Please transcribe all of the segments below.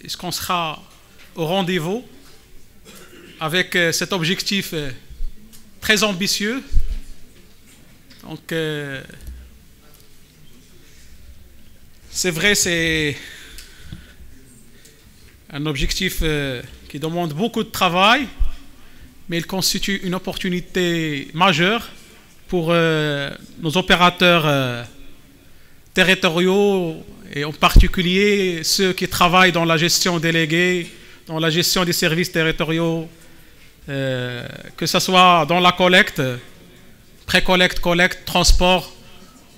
est-ce qu'on sera au rendez-vous avec cet objectif très ambitieux? Donc, c'est vrai, c'est un objectif qui demande beaucoup de travail, mais il constitue une opportunité majeure pour nos opérateurs territoriaux et en particulier ceux qui travaillent dans la gestion déléguée, dans la gestion des services territoriaux, que ce soit dans la collecte, pré-collecte, collecte, transport,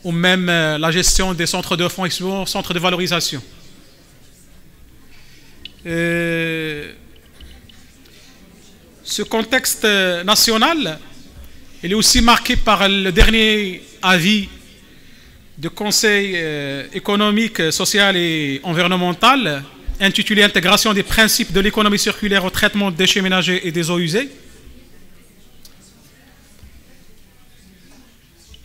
ou même la gestion des centres de fonction, centres de valorisation. Ce contexte national, il est aussi marqué par le dernier avis du Conseil économique, social et environnemental, intitulé Intégration des principes de l'économie circulaire au traitement des déchets ménagers et des eaux usées,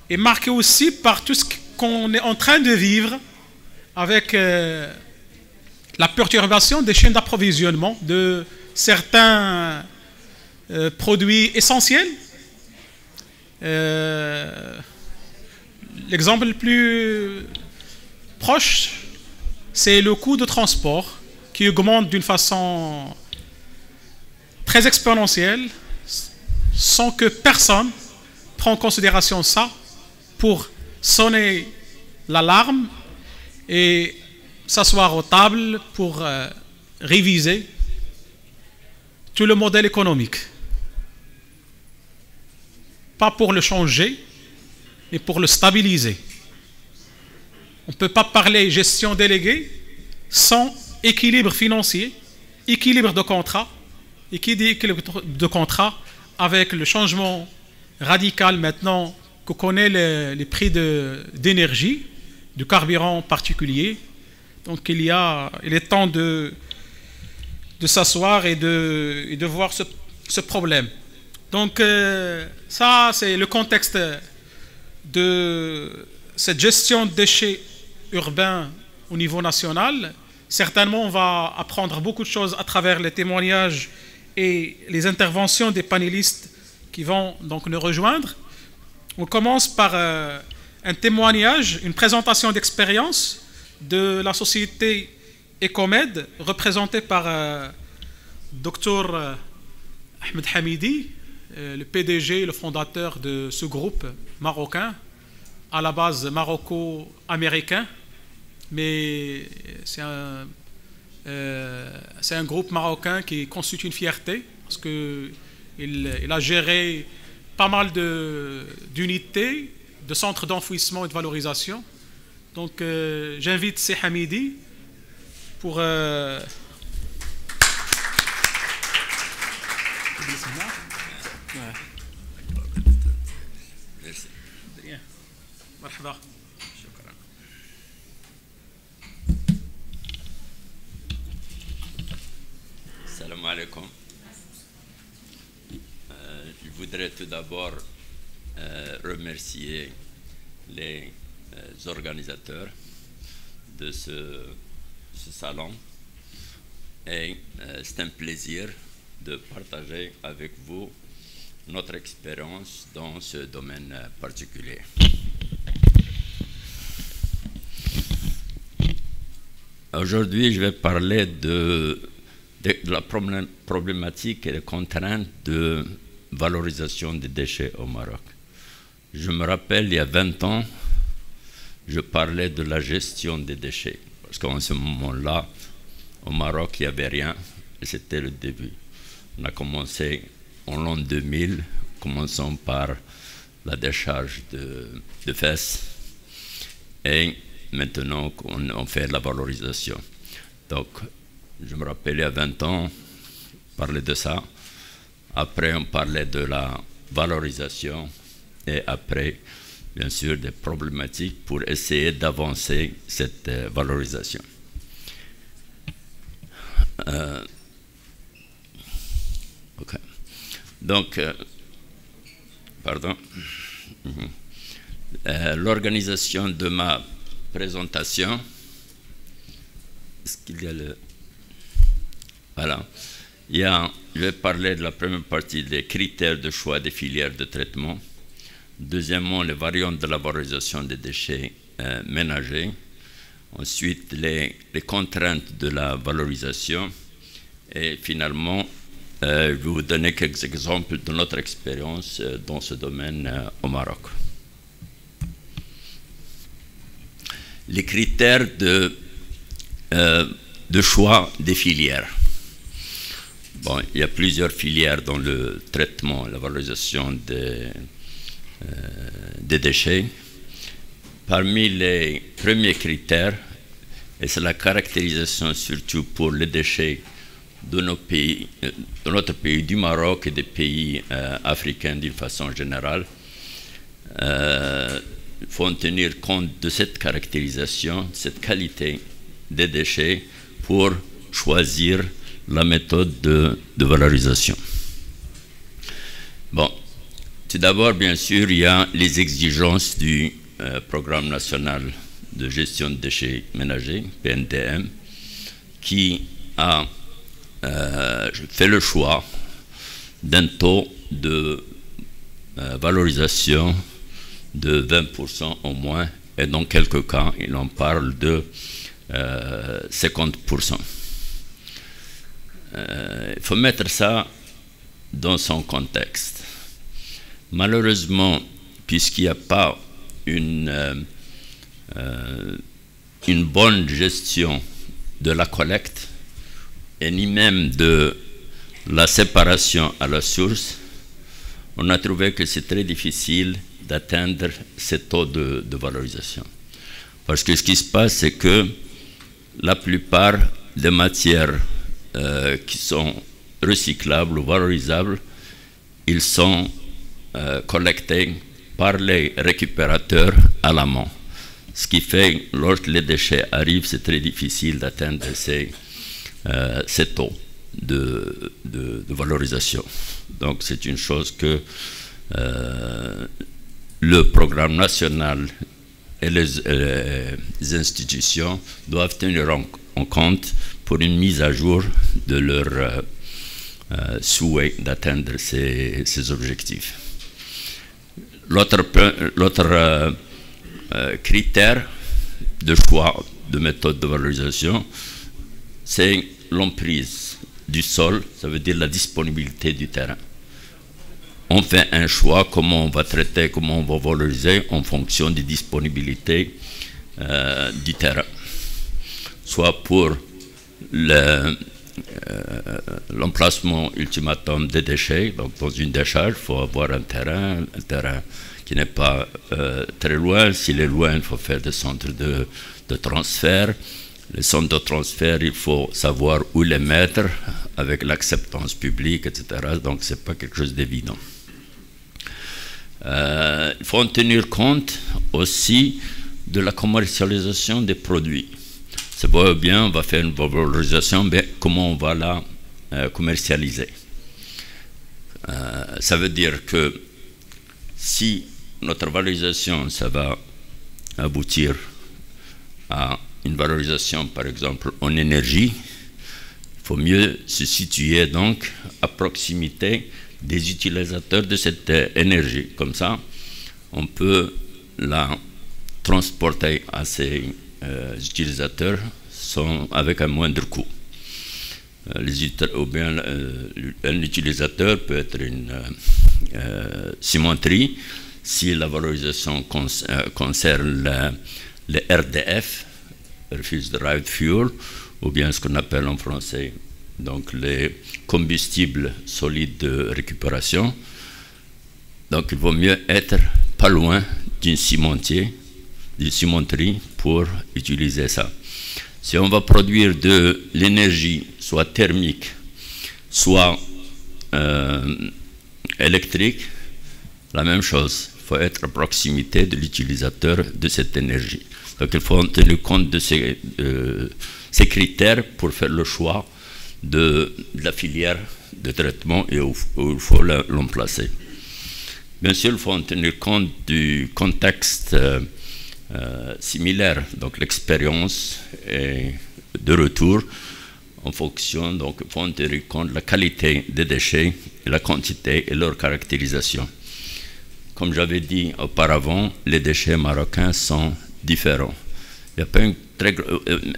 et marqué aussi par tout ce qu'on est en train de vivre avec la perturbation des chaînes d'approvisionnement de certains produits essentiels. L'exemple le plus proche, c'est le coût de transport qui augmente d'une façon très exponentielle sans que personne prenne en considération ça pour sonner l'alarme et s'asseoir aux tables pour réviser tout le modèle économique. Pas pour le changer, mais pour le stabiliser. On ne peut pas parler gestion déléguée sans équilibre financier, équilibre de contrat, et qui dit équilibre de contrat avec le changement radical maintenant que connaît les prix d'énergie, du carburant en particulier. Donc il est temps de s'asseoir et de voir ce problème. Donc ça, c'est le contexte de cette gestion de déchets urbains au niveau national. Certainement, on va apprendre beaucoup de choses à travers les témoignages et les interventions des panélistes qui vont donc nous rejoindre. On commence par un témoignage, une présentation d'expérience de la société Ecomed, représentée par Dr Ahmed Hamidi, le PDG, le fondateur de ce groupe marocain, à la base maroco-américain, mais c'est un groupe marocain qui constitue une fierté parce qu'il a géré pas mal d'unités, de centres d'enfouissement et de valorisation. Donc j'invite C. Hamidi pour... Merci. مرحبا. شكرا. Salam alaikum. Je voudrais tout d'abord remercier les organisateurs de ce salon et c'est un plaisir de partager avec vous notre expérience dans ce domaine particulier. Aujourd'hui, je vais parler de la problématique et des contraintes de valorisation des déchets au Maroc. Je me rappelle, il y a 20 ans, je parlais de la gestion des déchets. Parce qu'en ce moment-là, au Maroc, il n'y avait rien et c'était le début. On a commencé en l'an 2000, commençons par la décharge de Fès et maintenant on fait la valorisation. Donc, je me rappelle, il y a 20 ans, on parlait de ça. Après, on parlait de la valorisation et après, bien sûr, des problématiques pour essayer d'avancer cette valorisation. Okay. Donc, pardon. L'organisation de ma présentation. Est-ce qu'il y a le... Voilà. Je vais parler de la première partie des critères de choix des filières de traitement. Deuxièmement, les variantes de la valorisation des déchets ménagers. Ensuite, les contraintes de la valorisation. Et finalement, je vais vous donner quelques exemples de notre expérience dans ce domaine au Maroc. Les critères de choix des filières. Bon, il y a plusieurs filières dans le traitement, la valorisation des déchets. Parmi les premiers critères, et c'est la caractérisation surtout pour les déchets de notre pays, du Maroc et des pays africains d'une façon générale, il faut en tenir compte de cette caractérisation, cette qualité des déchets pour choisir la méthode de valorisation. Bon, tout d'abord, bien sûr, il y a les exigences du Programme national de gestion de déchets ménagers, PNDM, qui a fait le choix d'un taux de valorisation de 20% au moins, et dans quelques cas, il en parle de 50%. Il faut mettre ça dans son contexte. Malheureusement, puisqu'il n'y a pas une bonne gestion de la collecte, et ni même de la séparation à la source, on a trouvé que c'est très difficile d'atteindre ces taux de valorisation. Parce que ce qui se passe, c'est que la plupart des matières qui sont recyclables ou valorisables, ils sont collectés par les récupérateurs à l'amont. Ce qui fait, lorsque les déchets arrivent, c'est très difficile d'atteindre ces taux de valorisation. Donc c'est une chose que le programme national et les institutions doivent tenir en compte pour une mise à jour de leur souhait d'atteindre ces objectifs. L'autre critère de choix de méthode de valorisation, c'est l'emprise du sol, ça veut dire la disponibilité du terrain. On fait un choix, comment on va traiter, comment on va valoriser en fonction des disponibilités du terrain. Soit pour l'emplacement ultimatum des déchets, donc dans une décharge, il faut avoir un terrain qui n'est pas très loin. S'il est loin, il faut faire des centres de transfert. Les centres de transfert, il faut savoir où les mettre avec l'acceptance publique, etc. Donc, ce n'est pas quelque chose d'évident. Il faut en tenir compte aussi de la commercialisation des produits. C'est beau bien, on va faire une valorisation, mais comment on va la commercialiser? Ça veut dire que si notre valorisation, ça va aboutir à une valorisation, par exemple, en énergie, il faut mieux se situer donc à proximité des utilisateurs de cette énergie. Comme ça, on peut la transporter à ces utilisateurs avec un moindre coût. Ou bien un utilisateur peut être une cimenterie si la valorisation concerne les RDF, Refuse Derived Fuel, ou bien ce qu'on appelle en français donc les combustibles solides de récupération. Donc il vaut mieux être pas loin d'une cimenterie pour utiliser ça. Si on va produire de l'énergie, soit thermique, soit électrique, la même chose. Il faut être à proximité de l'utilisateur de cette énergie. Donc il faut tenir compte de ces critères pour faire le choix de la filière de traitement et où il faut l'emplacer. Bien sûr, il faut en tenir compte du contexte similaire, donc l'expérience de retour en fonction, donc il faut tenir compte de la qualité des déchets, la quantité et leur caractérisation. Comme j'avais dit auparavant, les déchets marocains sont différents. Il y a pas une très,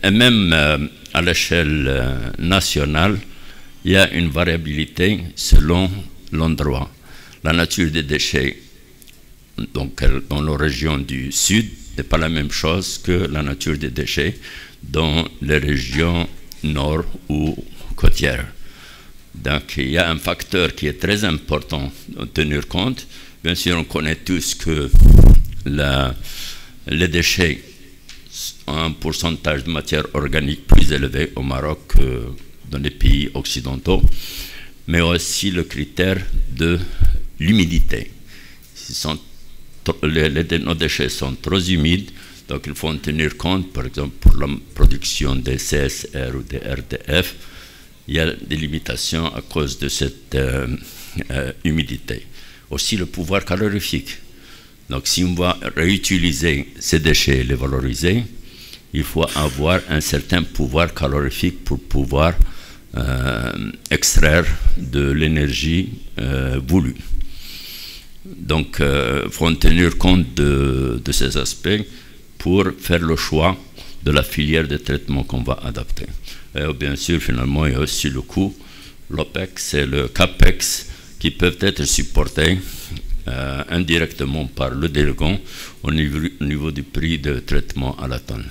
et même à l'échelle nationale, il y a une variabilité selon l'endroit. La nature des déchets, donc dans nos régions du sud, n'est pas la même chose que la nature des déchets dans les régions nord ou côtières. Donc il y a un facteur qui est très important à tenir compte. Bien sûr, on connaît tous que les déchets ont un pourcentage de matière organique plus élevé au Maroc que dans les pays occidentaux, mais aussi le critère de l'humidité. Nos déchets sont trop humides, donc il faut en tenir compte, par exemple, pour la production des CSR ou des RDF, il y a des limitations à cause de cette humidité. Aussi le pouvoir calorifique. Donc si on va réutiliser ces déchets et les valoriser, il faut avoir un certain pouvoir calorifique pour pouvoir extraire de l'énergie voulue. Donc il faut en tenir compte de ces aspects pour faire le choix de la filière de traitement qu'on va adapter. Et bien sûr, finalement, il y a aussi le coût, l'OPEX et le CAPEX qui peuvent être supportés indirectement par le délégant au niveau du prix de traitement à la tonne.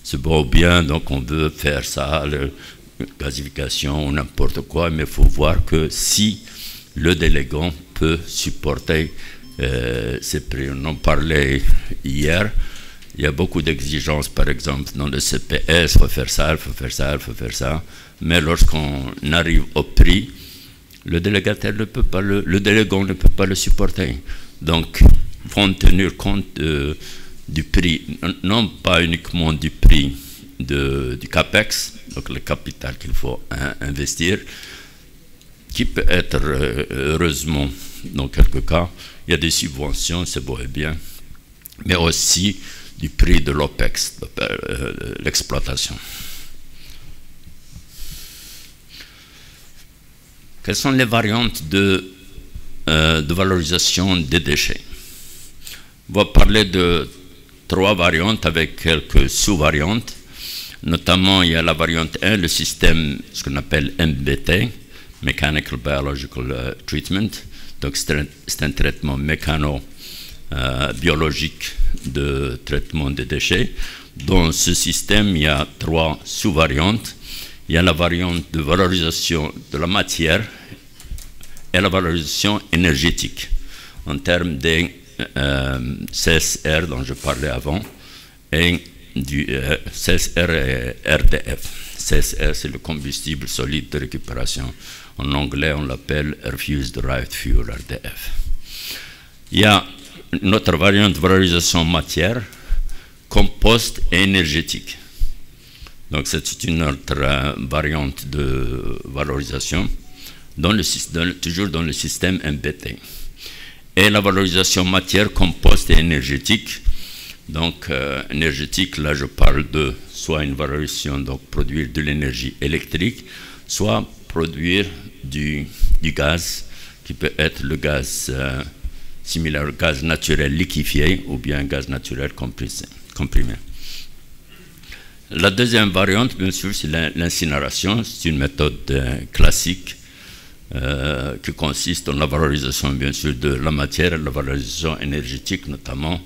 C'est beau bien, donc on veut faire ça, la gasification ou n'importe quoi, mais il faut voir que si le délégant peut supporter ces prix. On en parlait hier, il y a beaucoup d'exigences, par exemple, dans le CPS, il faut faire ça, il faut faire ça, il faut faire ça, mais lorsqu'on arrive au prix, le délégataire ne peut pas le délégant ne peut pas le supporter. Donc, il faut en tenir compte du prix, non pas uniquement du prix du CAPEX, donc le capital qu'il faut investir, qui peut être, heureusement, dans quelques cas, il y a des subventions, c'est beau et bien, mais aussi du prix de l'OPEX, l'exploitation. Quelles sont les variantes de valorisation des déchets? On va parler de 3 variantes avec quelques sous-variantes. Notamment, il y a la variante 1, le système, ce qu'on appelle MBT, Mechanical Biological Treatment. Donc, c'est un traitement mécano-biologique de traitement des déchets. Dans ce système, il y a 3 sous-variantes. Il y a la variante de valorisation de la matière et la valorisation énergétique en termes des CSR dont je parlais avant et du CSR et RDF. CSR, c'est le combustible solide de récupération. En anglais, on l'appelle Refuse Derived Fuel, RDF. Il y a une autre variante de valorisation matière, compost et énergétique. Donc, c'est une autre variante de valorisation, toujours dans le système MBT. Et la valorisation matière, compost et énergétique. Donc, énergétique, là, je parle de soit une valorisation, donc produire de l'énergie électrique, soit produire du gaz, qui peut être le gaz similaire au gaz naturel liquéfié ou bien gaz naturel comprimé. La deuxième variante, bien sûr, c'est l'incinération. C'est une méthode classique qui consiste en la valorisation, bien sûr, de la matière et la valorisation énergétique, notamment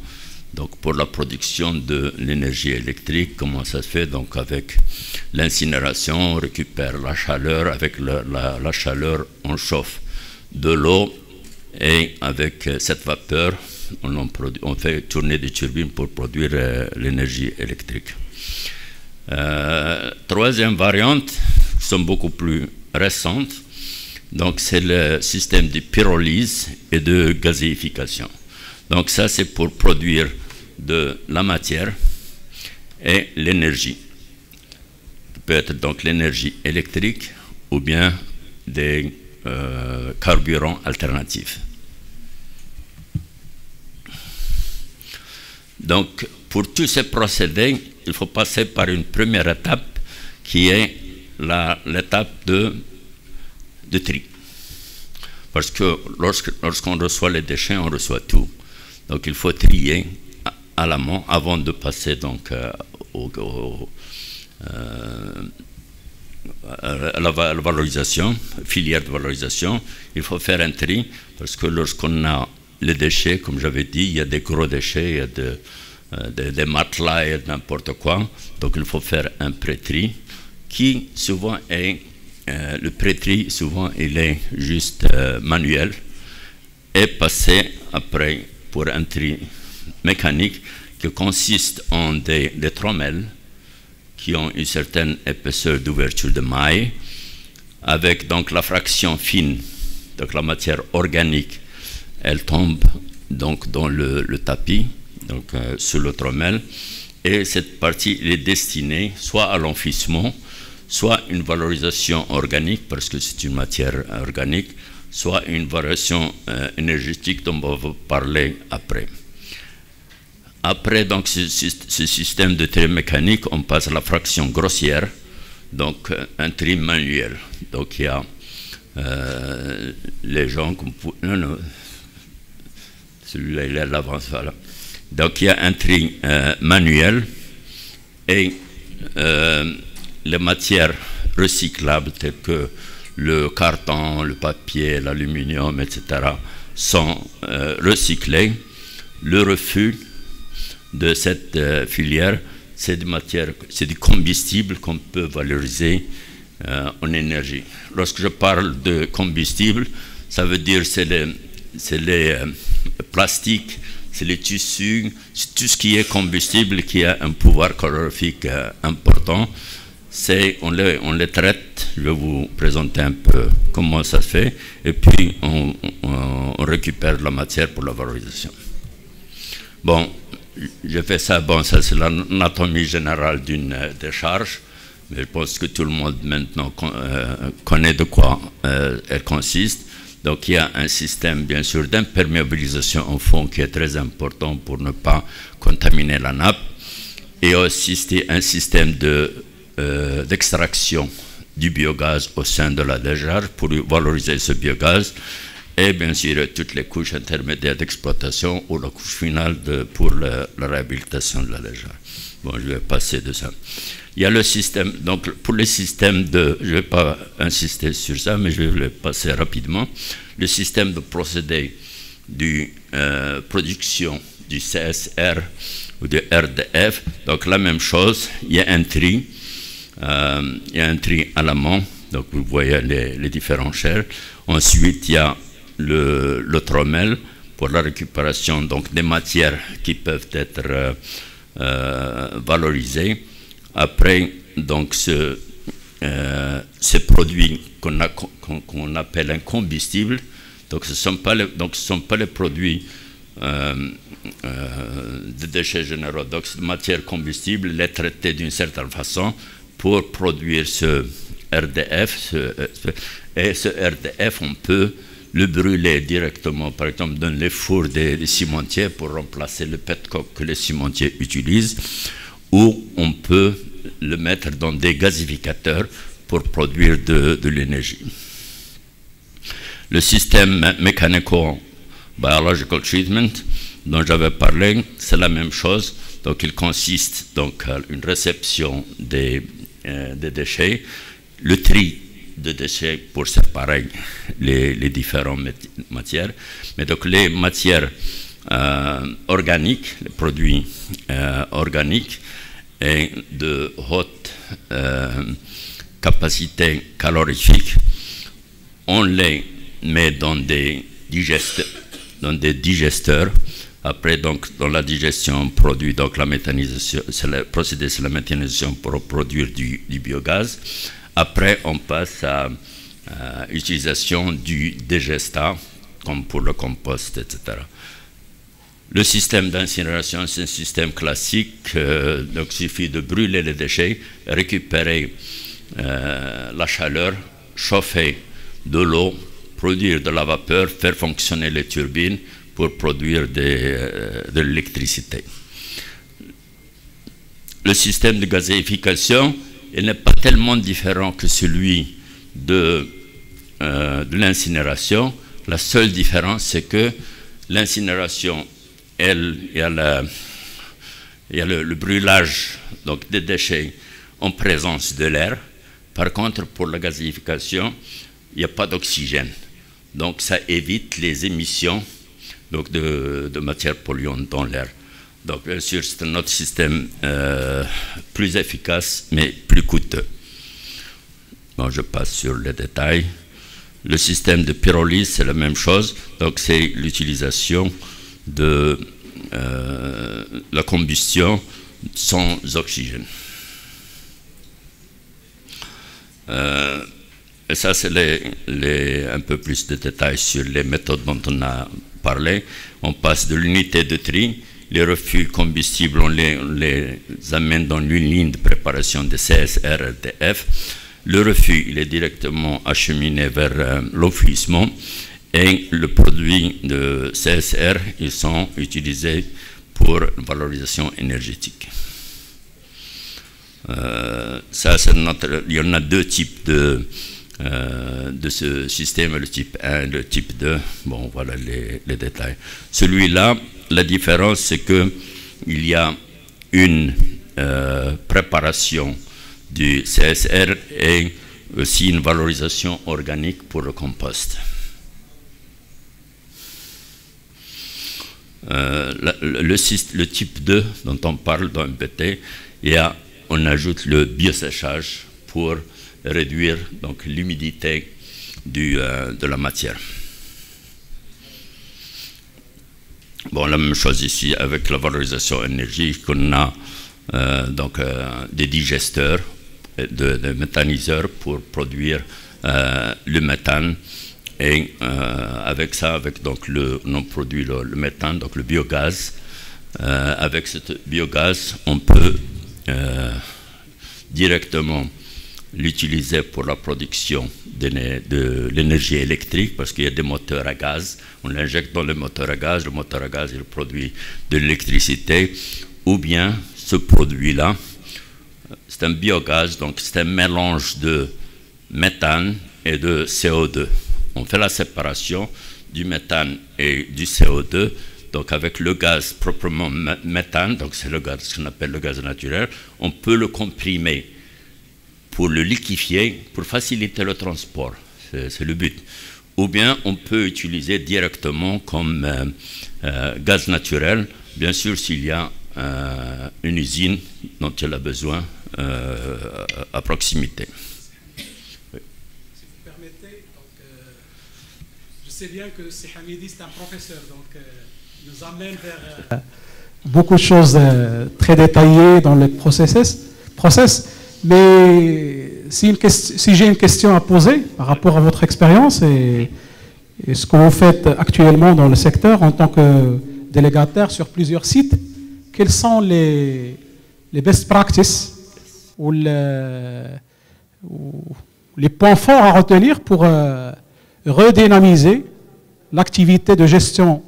donc, pour la production de l'énergie électrique. Comment ça se fait? Donc, avec l'incinération, on récupère la chaleur. Avec la chaleur, on chauffe de l'eau et avec cette vapeur, on fait tourner des turbines pour produire l'énergie électrique. Troisième variante, qui sont beaucoup plus récentes, donc c'est le système de pyrolyse et de gazéification. Donc ça, c'est pour produire de la matière et l'énergie. Ça peut être donc l'énergie électrique ou bien des carburants alternatifs. Donc, pour tous ces procédés, il faut passer par une première étape qui est l'étape de tri. Parce que lorsqu'on reçoit les déchets, on reçoit tout. Donc il faut trier à l'amont avant de passer donc à la valorisation, filière de valorisation. Il faut faire un tri parce que lorsqu'on a les déchets, comme j'avais dit, il y a des gros déchets, il y a des matelas et n'importe quoi. Donc il faut faire un pré-tri qui souvent est, le pré-tri souvent il est juste manuel et passé après pour un tri mécanique qui consiste en des trommelles qui ont une certaine épaisseur d'ouverture de maille avec donc la fraction fine, donc la matière organique, elle tombe donc dans le tapis, donc sur le trommelle, et cette partie est destinée soit à l'enfouissement, soit une valorisation organique parce que c'est une matière organique, soit une valorisation énergétique dont on va parler après. Après donc ce système de tri mécanique, on passe à la fraction grossière, donc un tri manuel. Donc il y a les gens comme non, celui-là il est à l'avance, voilà. Donc il y a un tri manuel et les matières recyclables telles que le carton, le papier, l'aluminium, etc. sont recyclées. Le refus de cette filière, c'est des matières, c'est du combustible qu'on peut valoriser en énergie. Lorsque je parle de combustible, ça veut dire c'est les plastiques, c'est les tissus, c'est tout ce qui est combustible qui a un pouvoir calorifique important. On les traite, je vais vous présenter un peu comment ça se fait, et puis on récupère la matière pour la valorisation. Bon, j'ai fait ça, bon, ça c'est l'anatomie générale d'une décharge, mais je pense que tout le monde maintenant connaît de quoi elle consiste. Donc il y a un système bien sûr d'imperméabilisation en fond qui est très important pour ne pas contaminer la nappe, et aussi un système d'extraction du biogaz au sein de la décharge pour valoriser ce biogaz, et bien sûr toutes les couches intermédiaires d'exploitation ou la couche finale pour la réhabilitation de la décharge. Bon, je vais passer de ça. Il y a le système, donc pour les systèmes je ne vais pas insister sur ça, mais je vais le passer rapidement. Le système de procédé de production du CSR ou du RDF, donc la même chose, il y a un tri. Il y a un tri à l'amont, donc vous voyez les différents chairs. Ensuite, il y a le trommel pour la récupération donc, des matières qui peuvent être valorisées. Après, donc, ces produits qu'on appelle un combustible, donc ce ne sont pas les produits de déchets généraux. Donc, cette matière combustible, elle est traitée d'une certaine façon pour produire ce RDF, et ce RDF, on peut le brûler directement, par exemple, dans les fours des cimentiers pour remplacer le petcoke que les cimentiers utilisent, ou on peut le mettre dans des gazificateurs pour produire de l'énergie. Le système mécanico-biological treatment dont j'avais parlé, c'est la même chose. Donc il consiste donc à une réception des déchets, le tri de déchets pour séparer les différentes matières. Mais donc les matières organiques, les produits organiques et de haute capacité calorifique, on les met dans des digesteurs. Après, donc, dans la digestion, on produit donc la méthanisation, procédé c'est la méthanisation pour produire du biogaz. Après, on passe à l'utilisation du digestat, comme pour le compost, etc. Le système d'incinération, c'est un système classique, donc il suffit de brûler les déchets, récupérer la chaleur, chauffer de l'eau, produire de la vapeur, faire fonctionner les turbines, pour produire de l'électricité. Le système de gazéification il n'est pas tellement différent que celui de l'incinération. La seule différence, c'est que l'incinération, il y a le brûlage donc, des déchets en présence de l'air. Par contre, pour la gazification, il n'y a pas d'oxygène. Donc ça évite les émissions donc, de matières polluantes dans l'air. Donc bien sûr, c'est un autre système plus efficace, mais plus coûteux. Bon, je passe sur les détails. Le système de pyrolyse, c'est la même chose. Donc, c'est l'utilisation de la combustion sans oxygène. Et ça, c'est un peu plus de détails sur les méthodes dont on a parlé. On passe de l'unité de tri. Les refus combustibles, on les amène dans une ligne de préparation de CSR, RDF. Le refus, il est directement acheminé vers l'enfouissement et le produit de CSR, ils sont utilisés pour valorisation énergétique. Ça, il y en a deux types de ce système, le type 1 et le type 2. Bon, voilà les détails. Celui-là, la différence, c'est qu'il y a une préparation du CSR et aussi une valorisation organique pour le compost. Le type 2 dont on parle dans MPT, on ajoute le bioséchage pour réduire l'humidité de la matière. Bon, la même chose ici avec la valorisation énergétique, on a des digesteurs, de méthaniseurs pour produire le méthane et avec ça, on produit le méthane, donc le biogaz. Avec ce biogaz, on peut directement l'utiliser pour la production de l'énergie électrique parce qu'il y a des moteurs à gaz. On l'injecte dans le moteur à gaz il produit de l'électricité, ou bien ce produit-là, c'est un biogaz, donc c'est un mélange de méthane et de CO2. On fait la séparation du méthane et du CO2, donc avec le gaz proprement méthane, donc c'est le gaz qu'on appelle le gaz naturel, on peut le comprimer pour le liquéfier, pour faciliter le transport, c'est le but. Ou bien on peut utiliser directement comme gaz naturel, bien sûr s'il y a une usine dont il a besoin à proximité. Oui. Si vous permettez, je sais bien que c'est Hamidi, c'est un professeur, donc il nous amène vers beaucoup de choses très détaillées dans le process. Mais si j'ai une question à poser par rapport à votre expérience et ce que vous faites actuellement dans le secteur en tant que délégataire sur plusieurs sites, quels sont les best practices ou les points forts à retenir pour redynamiser l'activité de gestion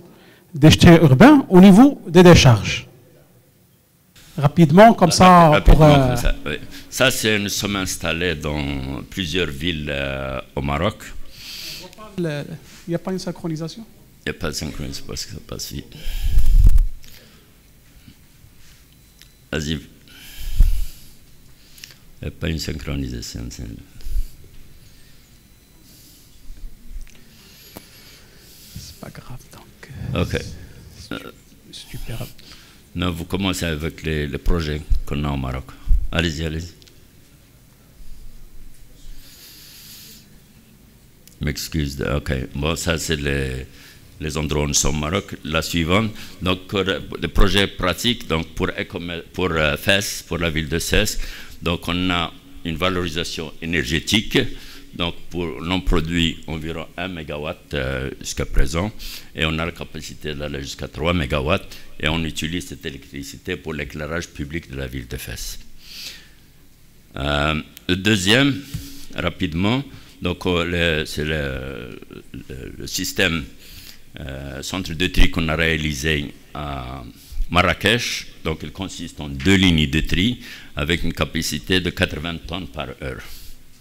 des déchets urbains au niveau des décharges? Rapidement, comme ça. Oui. Ça, nous sommes installés dans plusieurs villes au Maroc. Il n'y a pas une synchronisation? Il n'y a pas de synchronisation parce que ça passe vite. Vas-y. Il n'y a pas une synchronisation. C'est pas grave, donc. Ok. Super. Non, vous commencez avec les projets qu'on a au Maroc. Allez-y, allez-y. M'excuse. Ok. Bon, ça, c'est les endroits où nous sommes au Maroc. La suivante, donc, les projets pratiques, donc, pour Fès, pour la ville de Fès, donc, on a une valorisation énergétique. Donc, on produit environ 1 MW jusqu'à présent, et on a la capacité d'aller jusqu'à 3 MW, et on utilise cette électricité pour l'éclairage public de la ville de Fès. Le deuxième, rapidement, donc c'est le système centre de tri qu'on a réalisé à Marrakech. Donc, il consiste en 2 lignes de tri avec une capacité de 80 tonnes par heure.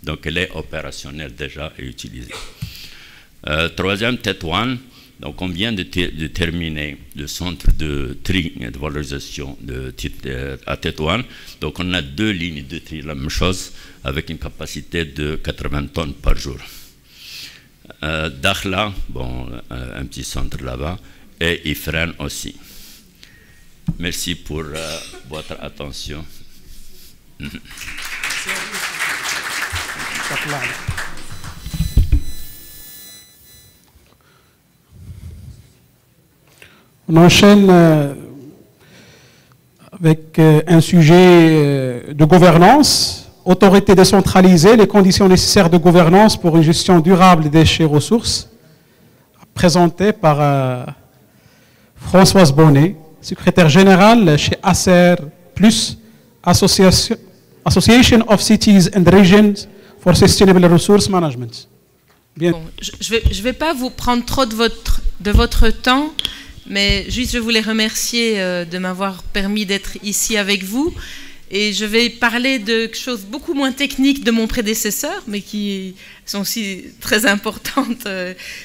Donc elle est opérationnelle déjà et utilisée. Troisième, Tétouan. Donc on vient de terminer le centre de tri et de valorisation à Tétouan. Donc on a 2 lignes de tri, la même chose, avec une capacité de 80 tonnes par jour. Dakhla, bon, un petit centre là-bas, et Ifrane aussi. Merci pour votre attention. On enchaîne avec un sujet de gouvernance, autorité décentralisée, les conditions nécessaires de gouvernance pour une gestion durable des déchets et ressources, présenté par Françoise Bonnet, secrétaire générale chez ACER+, Association of Cities and Regions for Sustainable Resource Management. Bien. Bon, je vais pas vous prendre trop de votre temps, mais juste je voulais remercier de m'avoir permis d'être ici avec vous. Et je vais parler de choses beaucoup moins techniques de mon prédécesseur, mais qui sont aussi très importantes.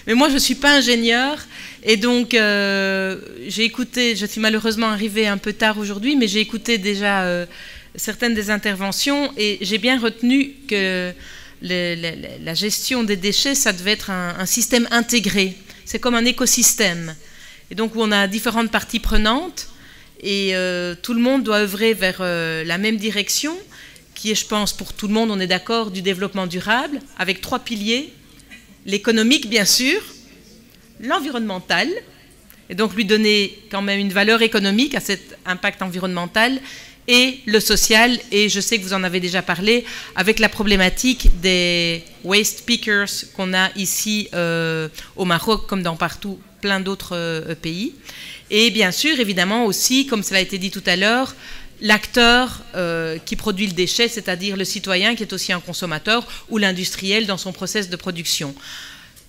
Mais moi, je ne suis pas ingénieur, et donc j'ai écouté, je suis malheureusement arrivée un peu tard aujourd'hui, mais j'ai écouté déjà certaines des interventions, et j'ai bien retenu que la gestion des déchets, ça devait être un système intégré. C'est comme un écosystème, et donc où on a différentes parties prenantes, et tout le monde doit œuvrer vers la même direction, qui est, je pense, pour tout le monde, on est d'accord, du développement durable, avec 3 piliers. L'économique, bien sûr, l'environnemental, et donc lui donner quand même une valeur économique à cet impact environnemental, et le social, et je sais que vous en avez déjà parlé, avec la problématique des waste pickers qu'on a ici au Maroc, comme dans plein d'autres pays. Et bien sûr, évidemment aussi, comme cela a été dit tout à l'heure, l'acteur qui produit le déchet, c'est-à-dire le citoyen qui est aussi un consommateur, ou l'industriel dans son process de production.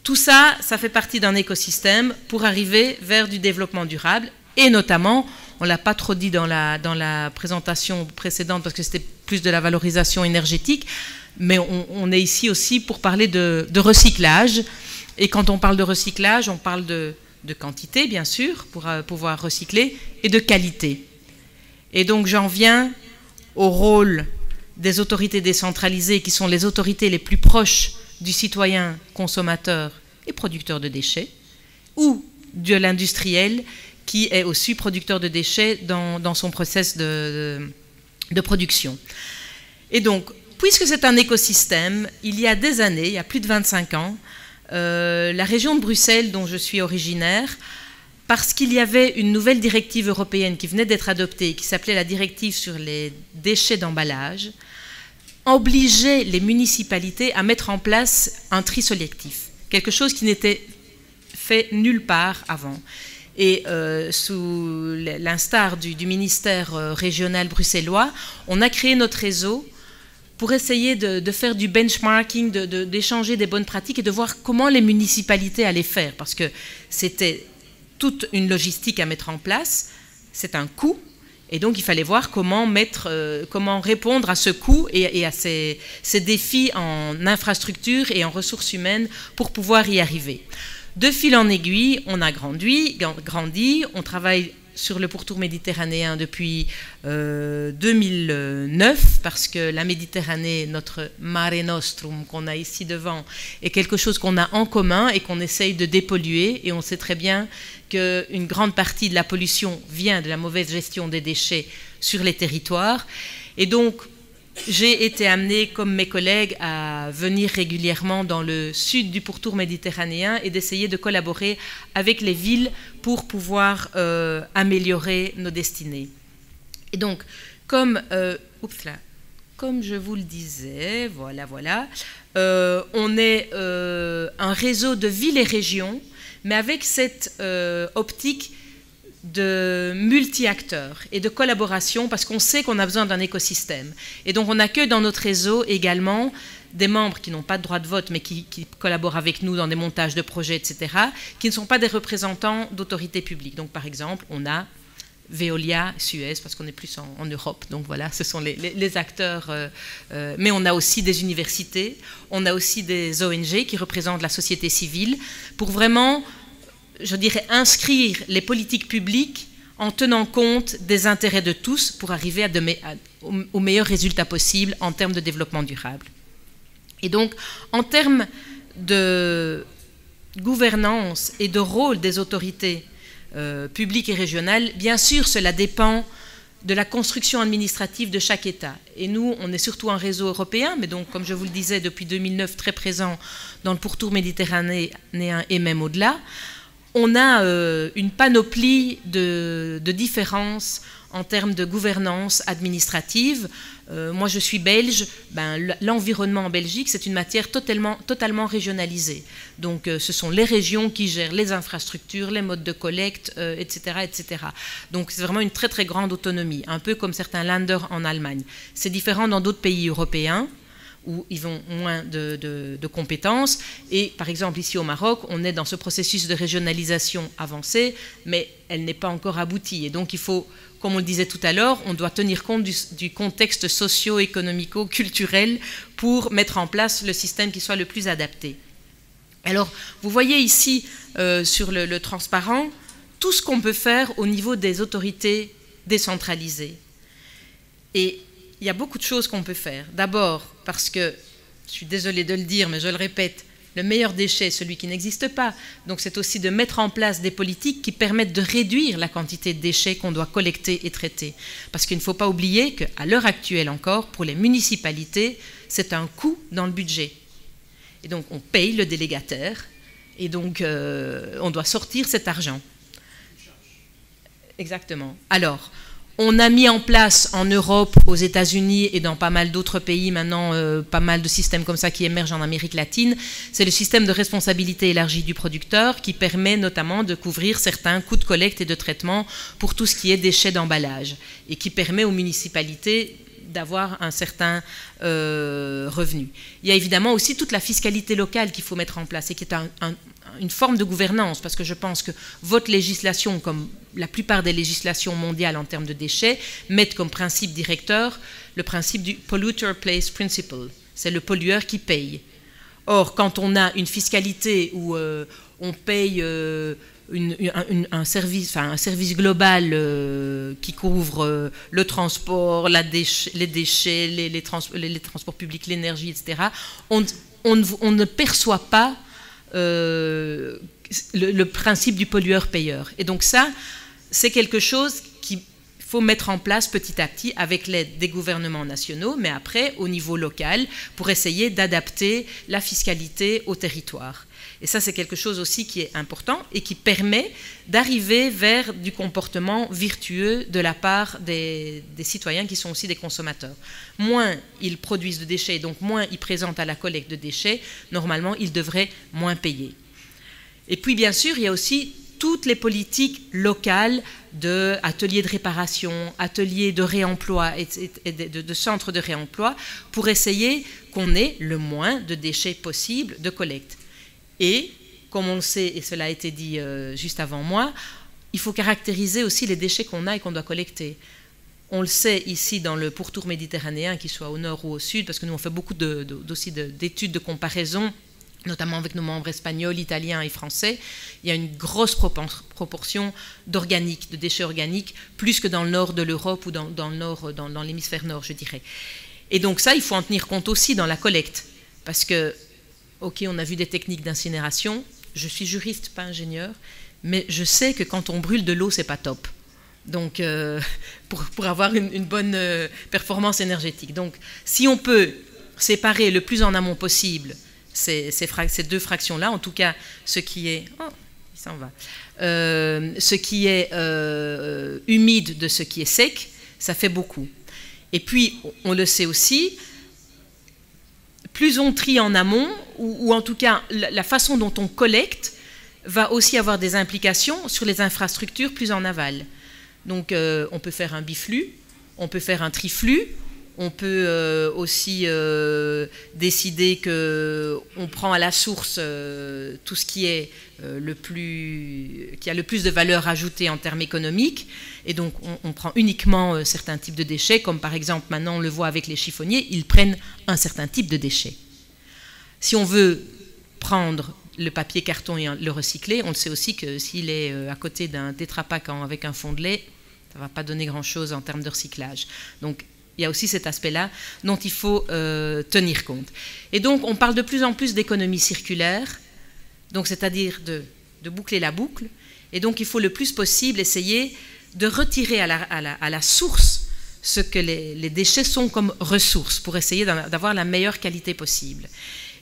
Tout ça, ça fait partie d'un écosystème pour arriver vers du développement durable, et notamment, on ne l'a pas trop dit dans la présentation précédente, parce que c'était plus de la valorisation énergétique, mais on est ici aussi pour parler de recyclage. Et quand on parle de recyclage, on parle de quantité, bien sûr, pour pouvoir recycler, et de qualité. Et donc j'en viens au rôle des autorités décentralisées, qui sont les autorités les plus proches du citoyen consommateur et producteur de déchets, ou de l'industriel, qui est aussi producteur de déchets dans son process de production. Et donc, puisque c'est un écosystème, il y a des années, il y a plus de 25 ans, la région de Bruxelles, dont je suis originaire, parce qu'il y avait une nouvelle directive européenne qui venait d'être adoptée, qui s'appelait la directive sur les déchets d'emballage, obligeait les municipalités à mettre en place un tri sélectif, quelque chose qui n'était fait nulle part avant. Et sous l'instar du ministère régional bruxellois, on a créé notre réseau pour essayer de faire du benchmarking, d'échanger des bonnes pratiques et de voir comment les municipalités allaient faire, parce que c'était toute une logistique à mettre en place, c'est un coût, et donc il fallait voir comment répondre à ce coût et à ces défis en infrastructure et en ressources humaines pour pouvoir y arriver. De fil en aiguille, on a grandi, on travaille sur le pourtour méditerranéen depuis 2009, parce que la Méditerranée, notre Mare Nostrum qu'on a ici devant, est quelque chose qu'on a en commun et qu'on essaye de dépolluer, et on sait très bien qu'une grande partie de la pollution vient de la mauvaise gestion des déchets sur les territoires. Et donc, j'ai été amenée, comme mes collègues, à venir régulièrement dans le sud du pourtour méditerranéen et d'essayer de collaborer avec les villes pour pouvoir améliorer nos destinées. Et donc, comme je vous le disais, voilà, on est un réseau de villes et régions, mais avec cette optique de multi-acteurs et de collaboration, parce qu'on sait qu'on a besoin d'un écosystème. Et donc on accueille dans notre réseau également des membres qui n'ont pas de droit de vote, mais qui collaborent avec nous dans des montages de projets, etc., qui ne sont pas des représentants d'autorités publiques. Donc par exemple, on a Veolia, Suez, parce qu'on est plus en Europe, donc voilà, ce sont les acteurs. Mais on a aussi des universités, on a aussi des ONG qui représentent la société civile, pour vraiment, je dirais, inscrire les politiques publiques en tenant compte des intérêts de tous pour arriver au meilleur résultat possible en termes de développement durable. Et donc, en termes de gouvernance et de rôle des autorités publiques et régionales, bien sûr, cela dépend de la construction administrative de chaque État. Et nous, on est surtout un réseau européen, mais donc, comme je vous le disais, depuis 2009, très présent dans le pourtour méditerranéen et même au-delà. On a une panoplie de différences en termes de gouvernance administrative. Moi, je suis belge. L'environnement en Belgique, c'est une matière totalement régionalisée. Donc, ce sont les régions qui gèrent les infrastructures, les modes de collecte, etc., etc. Donc, c'est vraiment une très, très grande autonomie, un peu comme certains Länder en Allemagne. C'est différent dans d'autres pays européens, où ils ont moins de compétences. Et par exemple, ici au Maroc, on est dans ce processus de régionalisation avancée, mais elle n'est pas encore aboutie. Et donc il faut, comme on le disait tout à l'heure, on doit tenir compte du contexte socio-économico-culturel pour mettre en place le système qui soit le plus adapté. Alors, vous voyez ici, sur le transparent, tout ce qu'on peut faire au niveau des autorités décentralisées. Et il y a beaucoup de choses qu'on peut faire. D'abord, parce que, je suis désolée de le dire, mais je le répète, le meilleur déchet est celui qui n'existe pas. Donc c'est aussi de mettre en place des politiques qui permettent de réduire la quantité de déchets qu'on doit collecter et traiter. Parce qu'il ne faut pas oublier qu'à l'heure actuelle encore, pour les municipalités, c'est un coût dans le budget. Et donc on paye le délégataire, et donc on doit sortir cet argent. Exactement. Alors, on a mis en place en Europe, aux États-Unis et dans pas mal d'autres pays maintenant, pas mal de systèmes comme ça qui émergent en Amérique latine. C'est le système de responsabilité élargie du producteur qui permet notamment de couvrir certains coûts de collecte et de traitement pour tout ce qui est déchets d'emballage et qui permet aux municipalités d'avoir un certain revenu. Il y a évidemment aussi toute la fiscalité locale qu'il faut mettre en place et qui est une forme de gouvernance, parce que je pense que votre législation, comme la plupart des législations mondiales en termes de déchets, mettent comme principe directeur le principe du polluter pays principle. C'est le pollueur qui paye. Or, quand on a une fiscalité où on paye un service global qui couvre le transport, les déchets, les transports publics, l'énergie, etc., on ne perçoit pas le principe du pollueur-payeur. Et donc ça, c'est quelque chose qu'il faut mettre en place petit à petit avec l'aide des gouvernements nationaux, mais après au niveau local, pour essayer d'adapter la fiscalité au territoire. Et ça, c'est quelque chose aussi qui est important et qui permet d'arriver vers du comportement vertueux de la part des citoyens qui sont aussi des consommateurs. Moins ils produisent de déchets, donc moins ils présentent à la collecte de déchets, normalement, ils devraient moins payer. Et puis, bien sûr, il y a aussi toutes les politiques locales d'ateliers de réparation, ateliers de réemploi et de centres de réemploi pour essayer qu'on ait le moins de déchets possible de collecte. Et, comme on le sait, et cela a été dit juste avant moi, il faut caractériser aussi les déchets qu'on a et qu'on doit collecter. On le sait ici dans le pourtour méditerranéen, qu'il soit au nord ou au sud, parce que nous on fait beaucoup aussi d'études de comparaison, notamment avec nos membres espagnols, italiens et français. Il y a une grosse proportion d'organique, de déchets organiques, plus que dans le nord de l'Europe ou dans l'hémisphère nord, je dirais. Et donc ça, il faut en tenir compte aussi dans la collecte, parce que ok, on a vu des techniques d'incinération. Je suis juriste, pas ingénieur, mais je sais que quand on brûle de l'eau, c'est pas top. Donc, pour avoir une bonne performance énergétique. Donc, si on peut séparer le plus en amont possible ces deux fractions-là, en tout cas, ce qui est... Oh, il s'en va. Ce qui est humide de ce qui est sec, ça fait beaucoup. Et puis, on le sait aussi, plus on trie en amont, ou en tout cas la façon dont on collecte, va aussi avoir des implications sur les infrastructures plus en aval. Donc on peut faire un biflux, on peut faire un triflux, On peut aussi décider qu'on prend à la source tout ce qui est qui a le plus de valeur ajoutée en termes économiques, et donc on prend uniquement certains types de déchets, comme par exemple maintenant on le voit avec les chiffonniers, ils prennent un certain type de déchets. Si on veut prendre le papier carton et le recycler, on le sait aussi que s'il est à côté d'un Tetra Pak avec un fond de lait, ça ne va pas donner grand-chose en termes de recyclage. Donc il y a aussi cet aspect-là dont il faut tenir compte. Et donc, on parle de plus en plus d'économie circulaire, donc c'est-à-dire de boucler la boucle. Et donc, il faut le plus possible essayer de retirer à la source ce que les déchets sont comme ressources pour essayer d'avoir la meilleure qualité possible.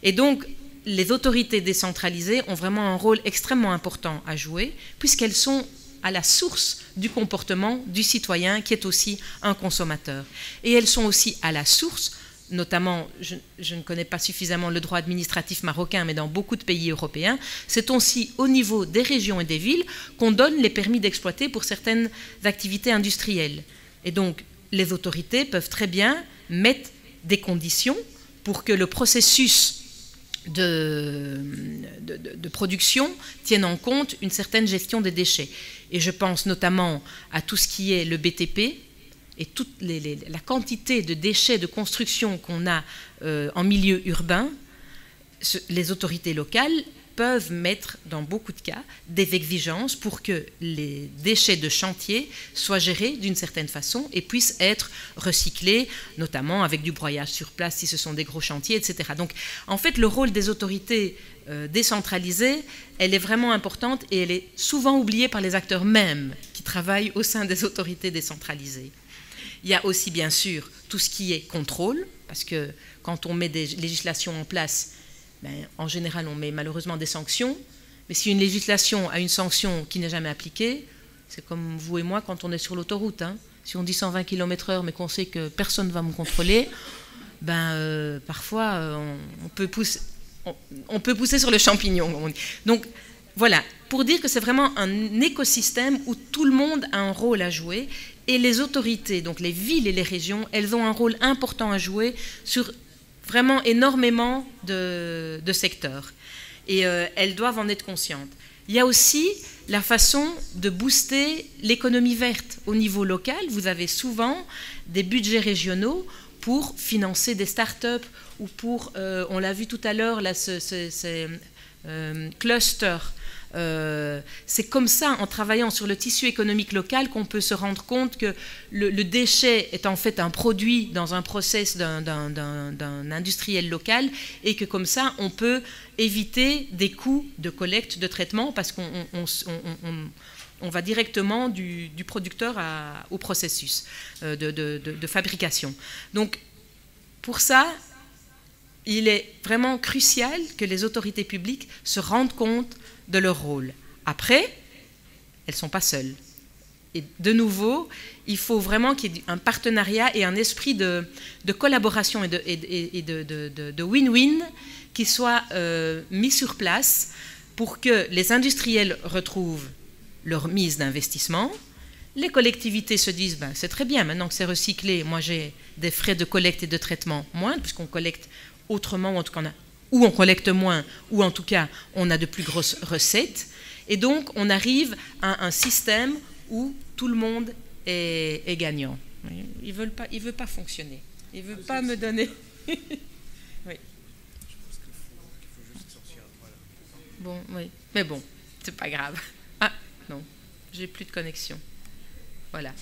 Et donc, les autorités décentralisées ont vraiment un rôle extrêmement important à jouer, puisqu'elles sont à la source du comportement du citoyen qui est aussi un consommateur. Et elles sont aussi à la source, notamment, je ne connais pas suffisamment le droit administratif marocain, mais dans beaucoup de pays européens, c'est aussi au niveau des régions et des villes qu'on donne les permis d'exploiter pour certaines activités industrielles. Et donc, les autorités peuvent très bien mettre des conditions pour que le processus de production tienne en compte une certaine gestion des déchets. Et je pense notamment à tout ce qui est le BTP et toute la quantité de déchets de construction qu'on a en milieu urbain. Les autorités locales peuvent mettre, dans beaucoup de cas, des exigences pour que les déchets de chantier soient gérés d'une certaine façon et puissent être recyclés, notamment avec du broyage sur place si ce sont des gros chantiers, etc. Donc, en fait, le rôle des autorités décentralisées, elle est vraiment importante et elle est souvent oubliée par les acteurs mêmes qui travaillent au sein des autorités décentralisées. Il y a aussi, bien sûr, tout ce qui est contrôle, parce que quand on met des législations en place, en général, on met malheureusement des sanctions. Mais si une législation a une sanction qui n'est jamais appliquée, c'est comme vous et moi quand on est sur l'autoroute. Hein. Si on dit 120 km/h, mais qu'on sait que personne ne va me contrôler, parfois, on peut pousser sur le champignon. Donc, voilà, pour dire que c'est vraiment un écosystème où tout le monde a un rôle à jouer. Et les autorités, donc les villes et les régions, elles ont un rôle important à jouer sur vraiment énormément de secteurs. Et elles doivent en être conscientes. Il y a aussi la façon de booster l'économie verte au niveau local. Vous avez souvent des budgets régionaux pour financer des start-up ou pour, on l'a vu tout à l'heure, ces clusters. C'est comme ça, en travaillant sur le tissu économique local, qu'on peut se rendre compte que le déchet est en fait un produit dans un process d'un industriel local et que comme ça, on peut éviter des coûts de collecte, de traitement, parce qu'on va directement du producteur au processus de fabrication. Donc, pour ça, il est vraiment crucial que les autorités publiques se rendent compte de leur rôle. Après, elles ne sont pas seules. Et de nouveau, il faut vraiment qu'il y ait un partenariat et un esprit de collaboration et de win-win qui soit mis sur place pour que les industriels retrouvent leur mise d'investissement. Les collectivités se disent, c'est très bien, maintenant que c'est recyclé, moi j'ai des frais de collecte et de traitement moindres, puisqu'on collecte autrement, ou en tout cas ou on collecte moins, ou en tout cas on a de plus grosses recettes. Et donc on arrive à un système où tout le monde est gagnant. Il ne veut pas fonctionner. Il ne veut pas me donner... Oui. Bon, oui. Mais bon, c'est pas grave. Ah, non, j'ai plus de connexion. Voilà.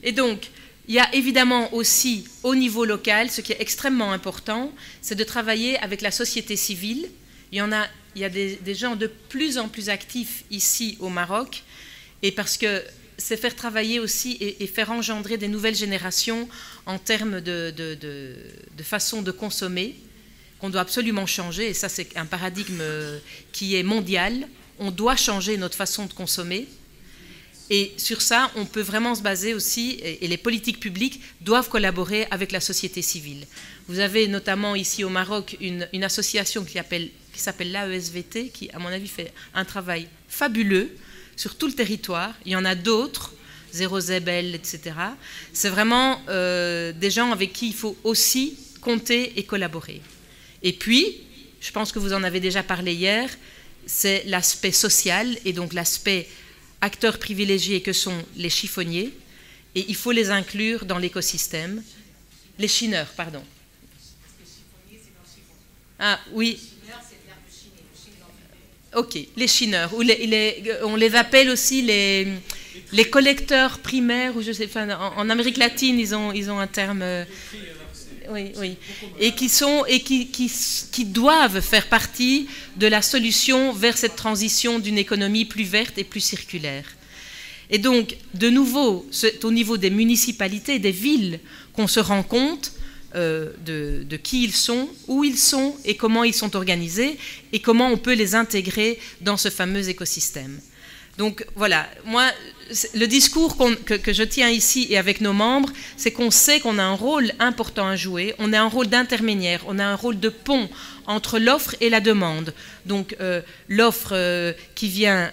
Et donc, il y a évidemment aussi, au niveau local, ce qui est extrêmement important, c'est de travailler avec la société civile. Il y a des gens de plus en plus actifs ici au Maroc, et parce que c'est faire travailler aussi et faire engendrer des nouvelles générations en termes de façon de consommer, qu'on doit absolument changer, et ça c'est un paradigme qui est mondial. On doit changer notre façon de consommer. Et sur ça, on peut vraiment se baser aussi, et les politiques publiques doivent collaborer avec la société civile. Vous avez notamment ici au Maroc une association qui s'appelle l'AESVT, qui, à mon avis, fait un travail fabuleux sur tout le territoire. Il y en a d'autres Zéro Zébel, etc. C'est vraiment des gens avec qui il faut aussi compter et collaborer. Et puis, je pense que vous en avez déjà parlé hier, c'est l'aspect social et donc l'aspect acteurs privilégiés que sont les chiffonniers, et il faut les inclure dans l'écosystème. Les chineurs, pardon. Ah oui. Ok, les chineurs. Ou on les appelle aussi les collecteurs primaires, ou je sais, enfin, en Amérique latine, ils ont un terme. Oui, oui. Et qui doivent faire partie de la solution vers cette transition d'une économie plus verte et plus circulaire. Et donc, de nouveau, c'est au niveau des municipalités, des villes, qu'on se rend compte de qui ils sont, où ils sont et comment ils sont organisés et comment on peut les intégrer dans ce fameux écosystème. Donc voilà, moi, le discours que je tiens ici et avec nos membres, c'est qu'on sait qu'on a un rôle important à jouer, on a un rôle d'intermédiaire, on a un rôle de pont entre l'offre et la demande. Donc l'offre qui vient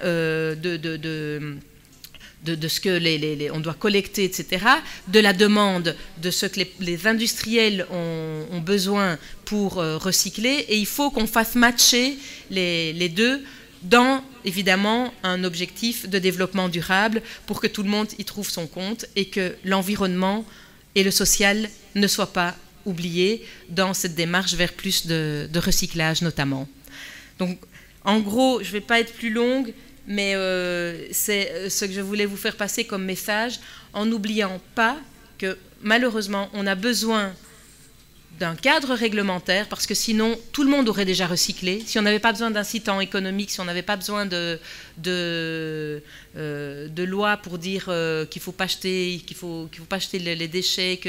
de ce que on doit collecter, etc., de la demande, de ce que les industriels ont besoin pour recycler, et il faut qu'on fasse matcher les deux dans, évidemment, un objectif de développement durable pour que tout le monde y trouve son compte et que l'environnement et le social ne soient pas oubliés dans cette démarche vers plus de recyclage, notamment. Donc, en gros, je ne vais pas être plus longue, mais c'est ce que je voulais vous faire passer comme message, en n'oubliant pas que, malheureusement, on a besoin d'un cadre réglementaire, parce que sinon, tout le monde aurait déjà recyclé. Si on n'avait pas besoin d'incitants économiques, si on n'avait pas besoin de lois pour dire qu'il ne faut pas jeter, pas jeter les déchets,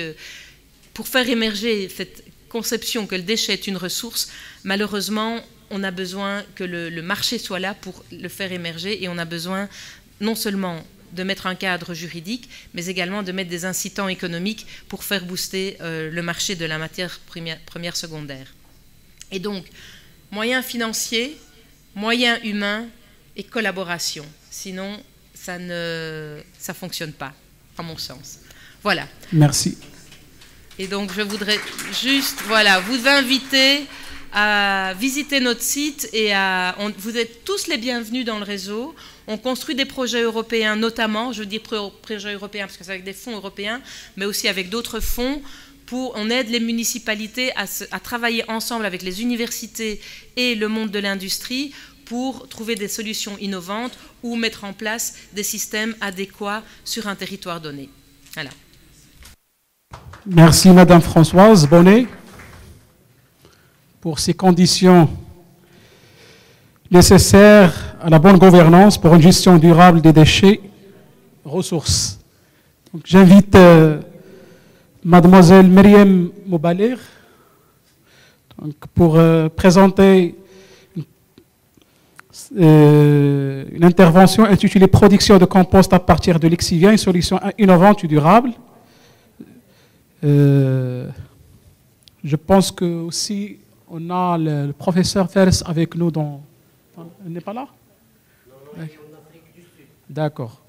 pour faire émerger cette conception que le déchet est une ressource, malheureusement, on a besoin que le marché soit là pour le faire émerger, et on a besoin non seulement de mettre un cadre juridique, mais également de mettre des incitants économiques pour faire booster le marché de la matière première secondaire. Et donc, moyens financiers, moyens humains et collaboration. Sinon, ça ne fonctionne pas, à mon sens. Voilà. Merci. Et donc, je voudrais juste vous inviter à visiter notre site et vous êtes tous les bienvenus dans le réseau. On construit des projets européens, notamment, je dis projets européens parce que c'est avec des fonds européens, mais aussi avec d'autres fonds. On aide les municipalités à travailler ensemble avec les universités et le monde de l'industrie pour trouver des solutions innovantes ou mettre en place des systèmes adéquats sur un territoire donné. Voilà. Merci Madame Françoise Bonnet pour ces conditions nécessaires à la bonne gouvernance pour une gestion durable des déchets, ressources. J'invite Mademoiselle Myriam Moubalir pour présenter une intervention intitulée « Production de compost à partir de l'exivia, une solution innovante et durable ». Je pense que aussi on a le professeur Fers avec nous dans... Il n'est pas là? Non, d'accord.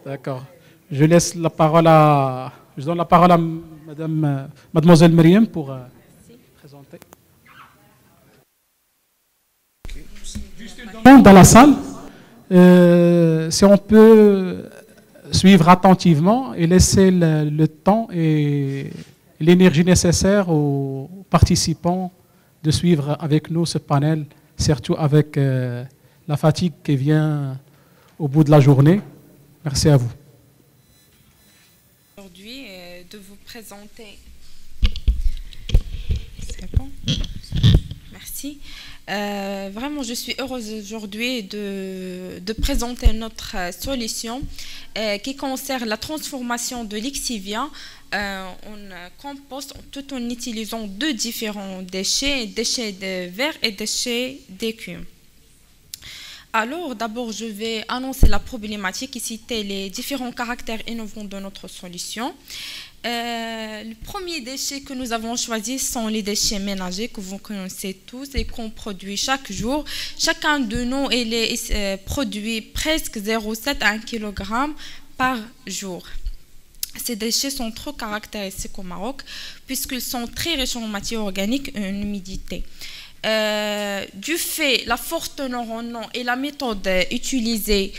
D'accord. Je donne la parole à Mademoiselle Myriam pour présenter. Dans la salle, si on peut suivre attentivement et laisser le temps et l'énergie nécessaire aux participants de suivre avec nous ce panel, surtout avec la fatigue qui vient au bout de la journée. Merci à vous. Aujourd'hui, de vous présenter. C'est bon? Merci. Vraiment, je suis heureuse aujourd'hui de présenter notre solution qui concerne la transformation de l'exivia en compost tout en utilisant deux différents déchets, déchets de verre et déchets d'écume. Alors, d'abord, je vais annoncer la problématique et citer les différents caractères innovants de notre solution. Le premier déchet que nous avons choisi sont les déchets ménagers que vous connaissez tous et qu'on produit chaque jour. Chacun de nous produit presque 0,7 à 1 kg par jour. Ces déchets sont trop caractéristiques au Maroc puisqu'ils sont très riches en matière organique et en humidité. Du fait la forte teneur en eau et la méthode utilisée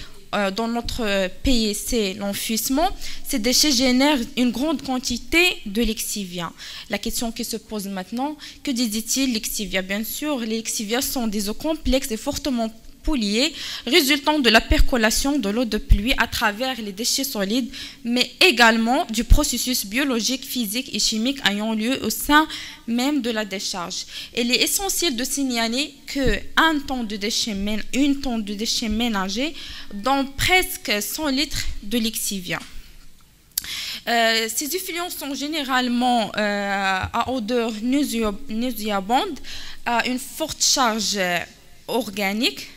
dans notre pays, c'est l'enfouissement, ces déchets génèrent une grande quantité de lexivia. La question qui se pose maintenant, que dit-il lexivia? Bien sûr, les lexivias sont des eaux complexes et fortement polluées, résultant de la percolation de l'eau de pluie à travers les déchets solides, mais également du processus biologique, physique et chimique ayant lieu au sein même de la décharge. Il est essentiel de signaler qu'une tonne de déchets ménagers donne presque 100 litres de lexivia. Ces effluents sont généralement à odeur nauséabonde, à une forte charge organique,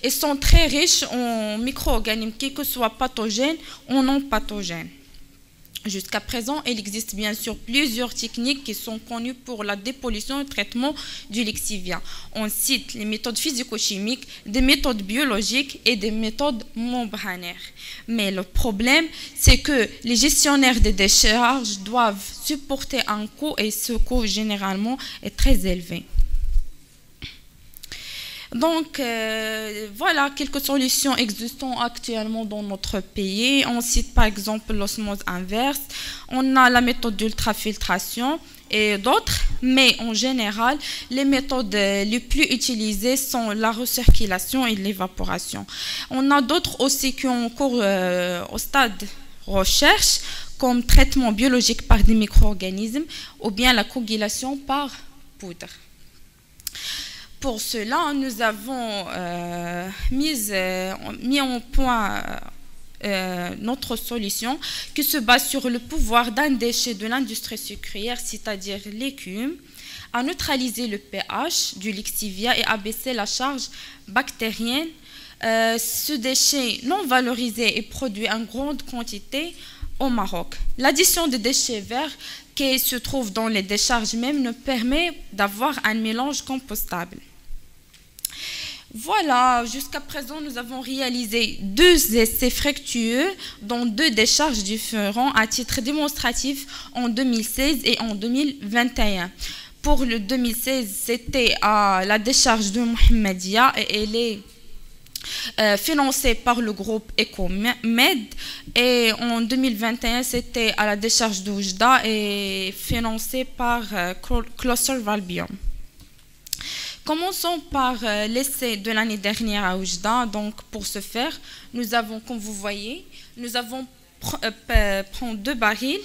et sont très riches en micro-organismes, qu'ils soient pathogènes ou non pathogènes. Jusqu'à présent, il existe bien sûr plusieurs techniques qui sont connues pour la dépollution et le traitement du lexivia. On cite les méthodes physico-chimiques, des méthodes biologiques et des méthodes membranaires. Mais le problème, c'est que les gestionnaires des décharges doivent supporter un coût et ce coût généralement est très élevé. Donc, voilà quelques solutions existantes actuellement dans notre pays. On cite par exemple l'osmose inverse, on a la méthode d'ultrafiltration et d'autres, mais en général, les méthodes les plus utilisées sont la recirculation et l'évaporation. On a d'autres aussi qui ont cours au stade recherche, comme traitement biologique par des micro-organismes ou bien la coagulation par poudre. Pour cela, nous avons mis en point notre solution qui se base sur le pouvoir d'un déchet de l'industrie sucrière, c'est-à-dire l'écume, à neutraliser le pH du lexivia et abaisser la charge bactérienne. Ce déchet non valorisé est produit en grande quantité au Maroc. L'addition des déchets verts qui se trouvent dans les décharges même nous permet d'avoir un mélange compostable. Voilà, jusqu'à présent, nous avons réalisé 2 essais fructueux dans 2 décharges différentes à titre démonstratif en 2016 et en 2021. Pour le 2016, c'était à la décharge de Mohammedia et elle est financée par le groupe Ecomed. Et en 2021, c'était à la décharge d'Oujda et financée par Closer Valbion. Commençons par l'essai de l'année dernière à Oujda. Donc, pour ce faire, nous avons, comme vous voyez, nous avons pris 2 barils.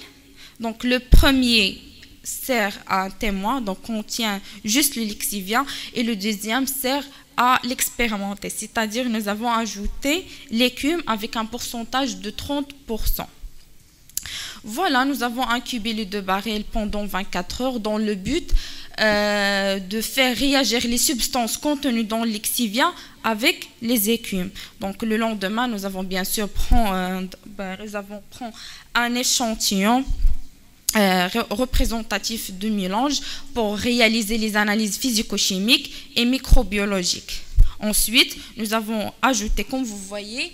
Donc, le premier sert à un témoin, donc contient juste le lexivia, et le deuxième sert à l'expérimenter, c'est-à-dire nous avons ajouté l'écume avec un pourcentage de 30%. Voilà, nous avons incubé les 2 barils pendant 24 heures dans le but de faire réagir les substances contenues dans le lexivia avec les écumes. Donc le lendemain, nous avons bien sûr pris un échantillon représentatif de mélange pour réaliser les analyses physico-chimiques et microbiologiques. Ensuite, nous avons ajouté, comme vous voyez,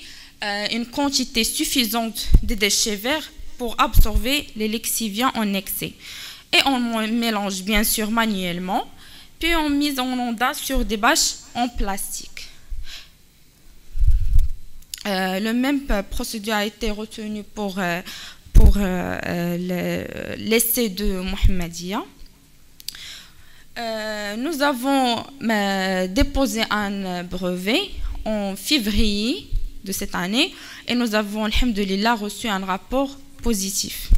une quantité suffisante de déchets verts pour absorber les lexiviens en excès. Et on mélange bien sûr manuellement, puis on mise en ondas sur des bâches en plastique. Le même procédure a été retenu pour l'essai de Mohammedia. Nous avons déposé un brevet en février de cette année et nous avons, alhamdoulilah, reçu un rapport positif.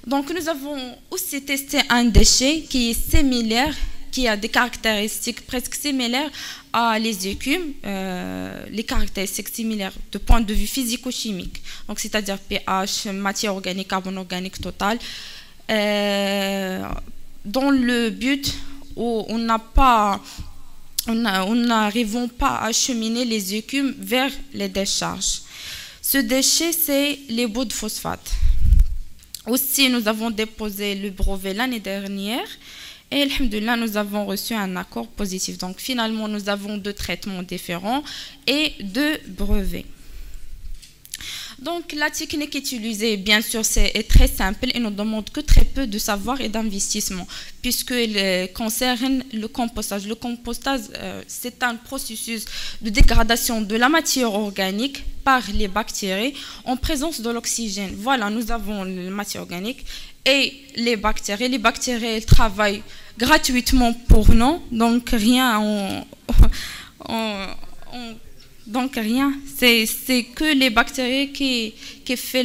Donc nous avons aussi testé un déchet qui est similaire, qui a des caractéristiques presque similaires à les écumes, les caractéristiques similaires de point de vue physico-chimique, donc c'est-à-dire pH, matière organique, carbone organique total, dans le but où on n'a pas n'arrivons pas à acheminer les écumes vers les décharges. Ce déchet, c'est les boues de phosphate. Aussi, nous avons déposé le brevet l'année dernière et, alhamdoulilah, nous avons reçu un accord positif. Donc, finalement, nous avons 2 traitements différents et 2 brevets. Donc, la technique utilisée, bien sûr, est très simple et ne demande que très peu de savoir et d'investissement, puisqu'elle concerne le compostage. Le compostage, c'est un processus de dégradation de la matière organique par les bactéries en présence de l'oxygène. Voilà, nous avons la matière organique et les bactéries. Les bactéries, elles travaillent gratuitement pour nous, donc rien donc rien, c'est que les bactéries qui fait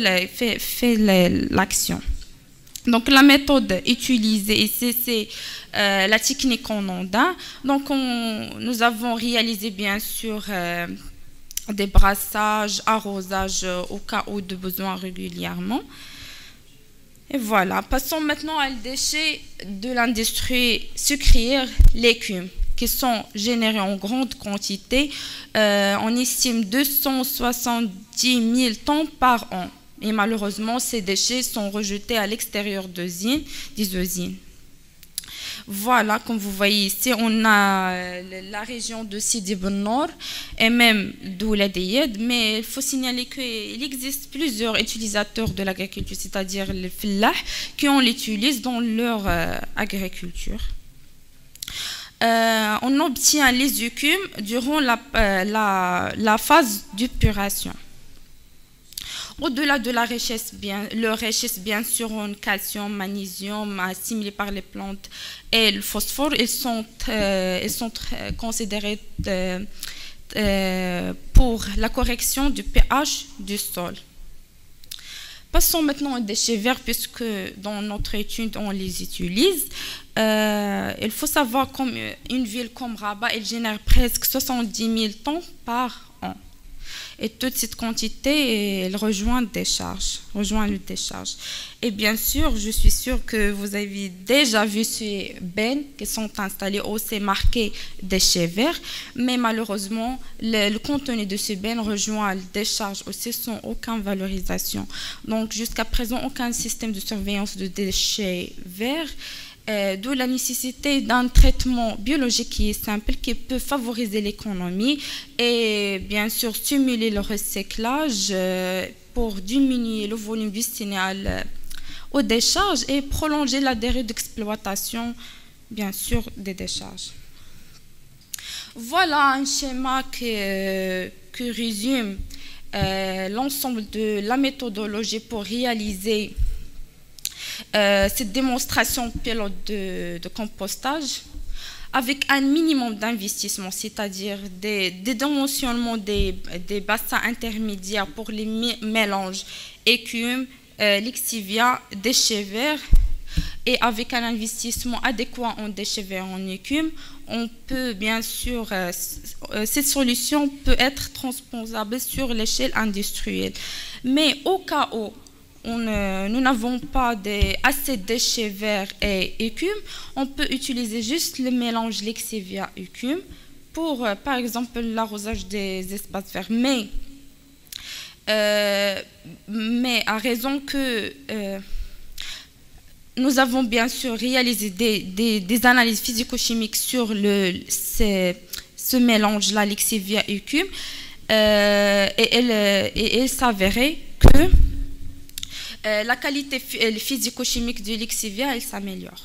l'action. Donc la méthode utilisée ici, c'est la technique en ondin. Donc nous avons réalisé bien sûr des brassages, arrosages au cas où de besoin régulièrement. Et voilà, passons maintenant à le déchet de l'industrie sucrière, l'écume, qui sont générés en grande quantité. On estime 270 000 tonnes par an. Et malheureusement, ces déchets sont rejetés à l'extérieur des usines. Voilà, comme vous voyez ici, on a la région de Sidi Ben Nord et même d'Ouladiyed, mais il faut signaler qu'il existe plusieurs utilisateurs de l'agriculture, c'est-à-dire les fillah, qui on l'utilise dans leur agriculture. On obtient les écumes durant la phase d'épuration. Au-delà de la richesse, bien sûr, en calcium, magnésium, assimilés par les plantes, et le phosphore, ils sont considérés pour la correction du pH du sol. Passons maintenant aux déchets verts, puisque dans notre étude, on les utilise. Il faut savoir qu'une ville comme Rabat, elle génère presque 70 000 tonnes par an. Et toute cette quantité, elle rejoint le décharge. Et bien sûr, je suis sûre que vous avez déjà vu ces bennes qui sont installées où c'est marqué déchets verts, mais malheureusement, le contenu de ces bennes rejoint le décharge aussi sans aucune valorisation. Donc, jusqu'à présent, aucun système de surveillance de déchets verts. D'où la nécessité d'un traitement biologique qui est simple, qui peut favoriser l'économie et bien sûr stimuler le recyclage pour diminuer le volume destiné aux décharges et prolonger la durée d'exploitation, bien sûr, des décharges. Voilà un schéma qui résume l'ensemble de la méthodologie pour réaliser cette démonstration pilote de compostage avec un minimum d'investissement, c'est-à-dire des dimensionnements des bassins intermédiaires pour les mélanges écume, lixivia, déchets verts, et avec un investissement adéquat en déchets verts en écume, on peut bien sûr, cette solution peut être transposable sur l'échelle industrielle. Mais au cas où nous n'avons pas assez de déchets verts et écume, on peut utiliser juste le mélange lixivia-écume pour, par exemple, l'arrosage des espaces verts. Mais à raison que nous avons bien sûr réalisé des analyses physico-chimiques sur ce mélange-là, lixivia-écume, et il s'avérait que la qualité physico-chimique du lixivia, elle s'améliore.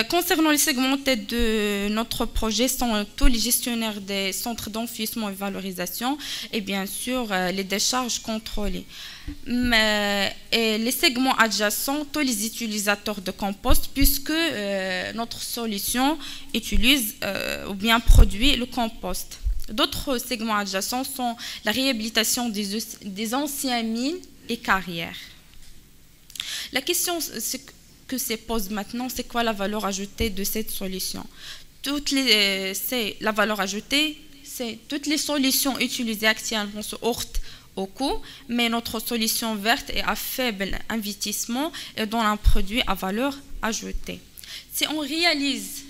Concernant les segmentés de notre projet, sont tous les gestionnaires des centres d'enfouissement et valorisation et bien sûr les décharges contrôlées. Et les segments adjacents, tous les utilisateurs de compost, puisque notre solution utilise ou bien produit le compost. D'autres segments adjacents sont la réhabilitation des anciens mines et carrières. La question que se pose maintenant, c'est quoi la valeur ajoutée de cette solution? La valeur ajoutée, c'est toutes les solutions utilisées actuellement se heurtent au coût, mais notre solution verte est à faible investissement et donne un produit à valeur ajoutée. Si on réalise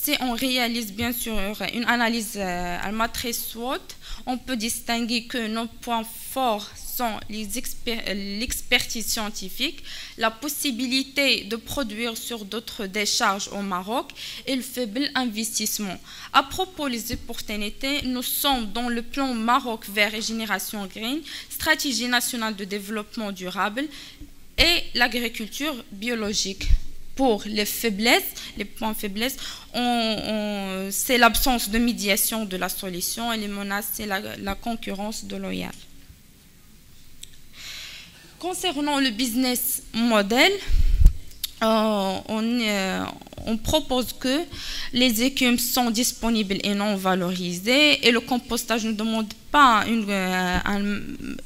Si on réalise bien sûr une analyse à matrice SWOT, on peut distinguer que nos points forts sont l'expertise scientifique, la possibilité de produire sur d'autres décharges au Maroc et le faible investissement. À propos des opportunités, nous sommes dans le plan Maroc vert et génération green, stratégie nationale de développement durable et l'agriculture biologique. Pour les faiblesses, les points faiblesses, c'est l'absence de médiation de la solution et les menaces, c'est la concurrence déloyale. Concernant le business model, on propose que les écumes sont disponibles et non valorisées et le compostage ne demande pas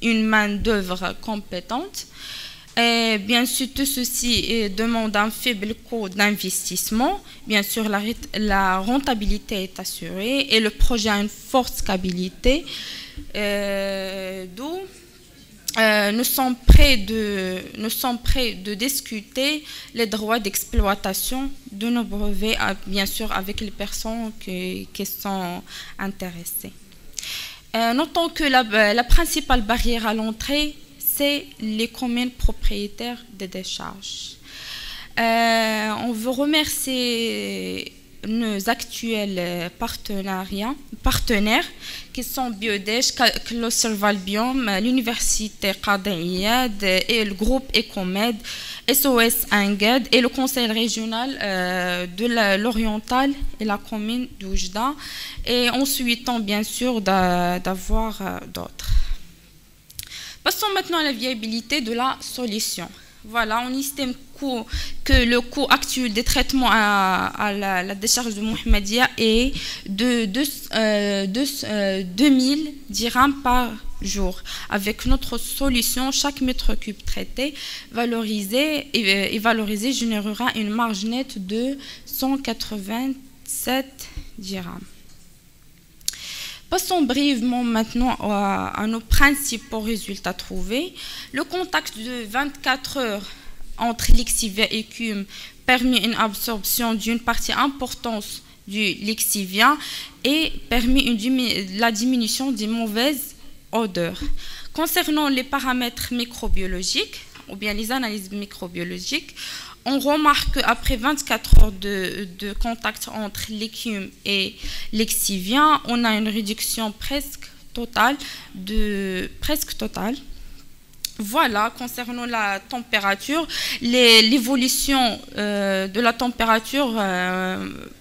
une main-d'œuvre compétente. Et bien sûr, tout ceci demande un faible coût d'investissement. Bien sûr, la rentabilité est assurée et le projet a une forte stabilité. D'où nous sommes prêts de discuter les droits d'exploitation de nos brevets, bien sûr, avec les personnes qui sont intéressées. Notons que la principale barrière à l'entrée, c'est les communes propriétaires des décharges. On veut remercier nos actuels partenaires qui sont Biodèche, Closervalbium, l'Université Qada'iyad et le groupe Ecomed, SOS Angad et le Conseil régional de l'Oriental et la commune d'Oujda. Et ensuite, bien sûr, d'avoir d'autres. Passons maintenant à la viabilité de la solution. Voilà, on estime que le coût actuel des traitements à la décharge de Mohammedia est de 2000 dirhams par jour. Avec notre solution, chaque mètre cube traité valorisé générera une marge nette de 187 dirhams. Passons brièvement maintenant à nos principaux résultats trouvés. Le contact de 24 heures entre lexivia et écume permet une absorption d'une partie importante du lexivia et permet la diminution des mauvaises odeurs. Concernant les paramètres microbiologiques, ou bien les analyses microbiologiques, on remarque qu'après 24 heures de contact entre l'écume et l'exivia, on a une réduction presque totale. Voilà, concernant la température, l'évolution de la température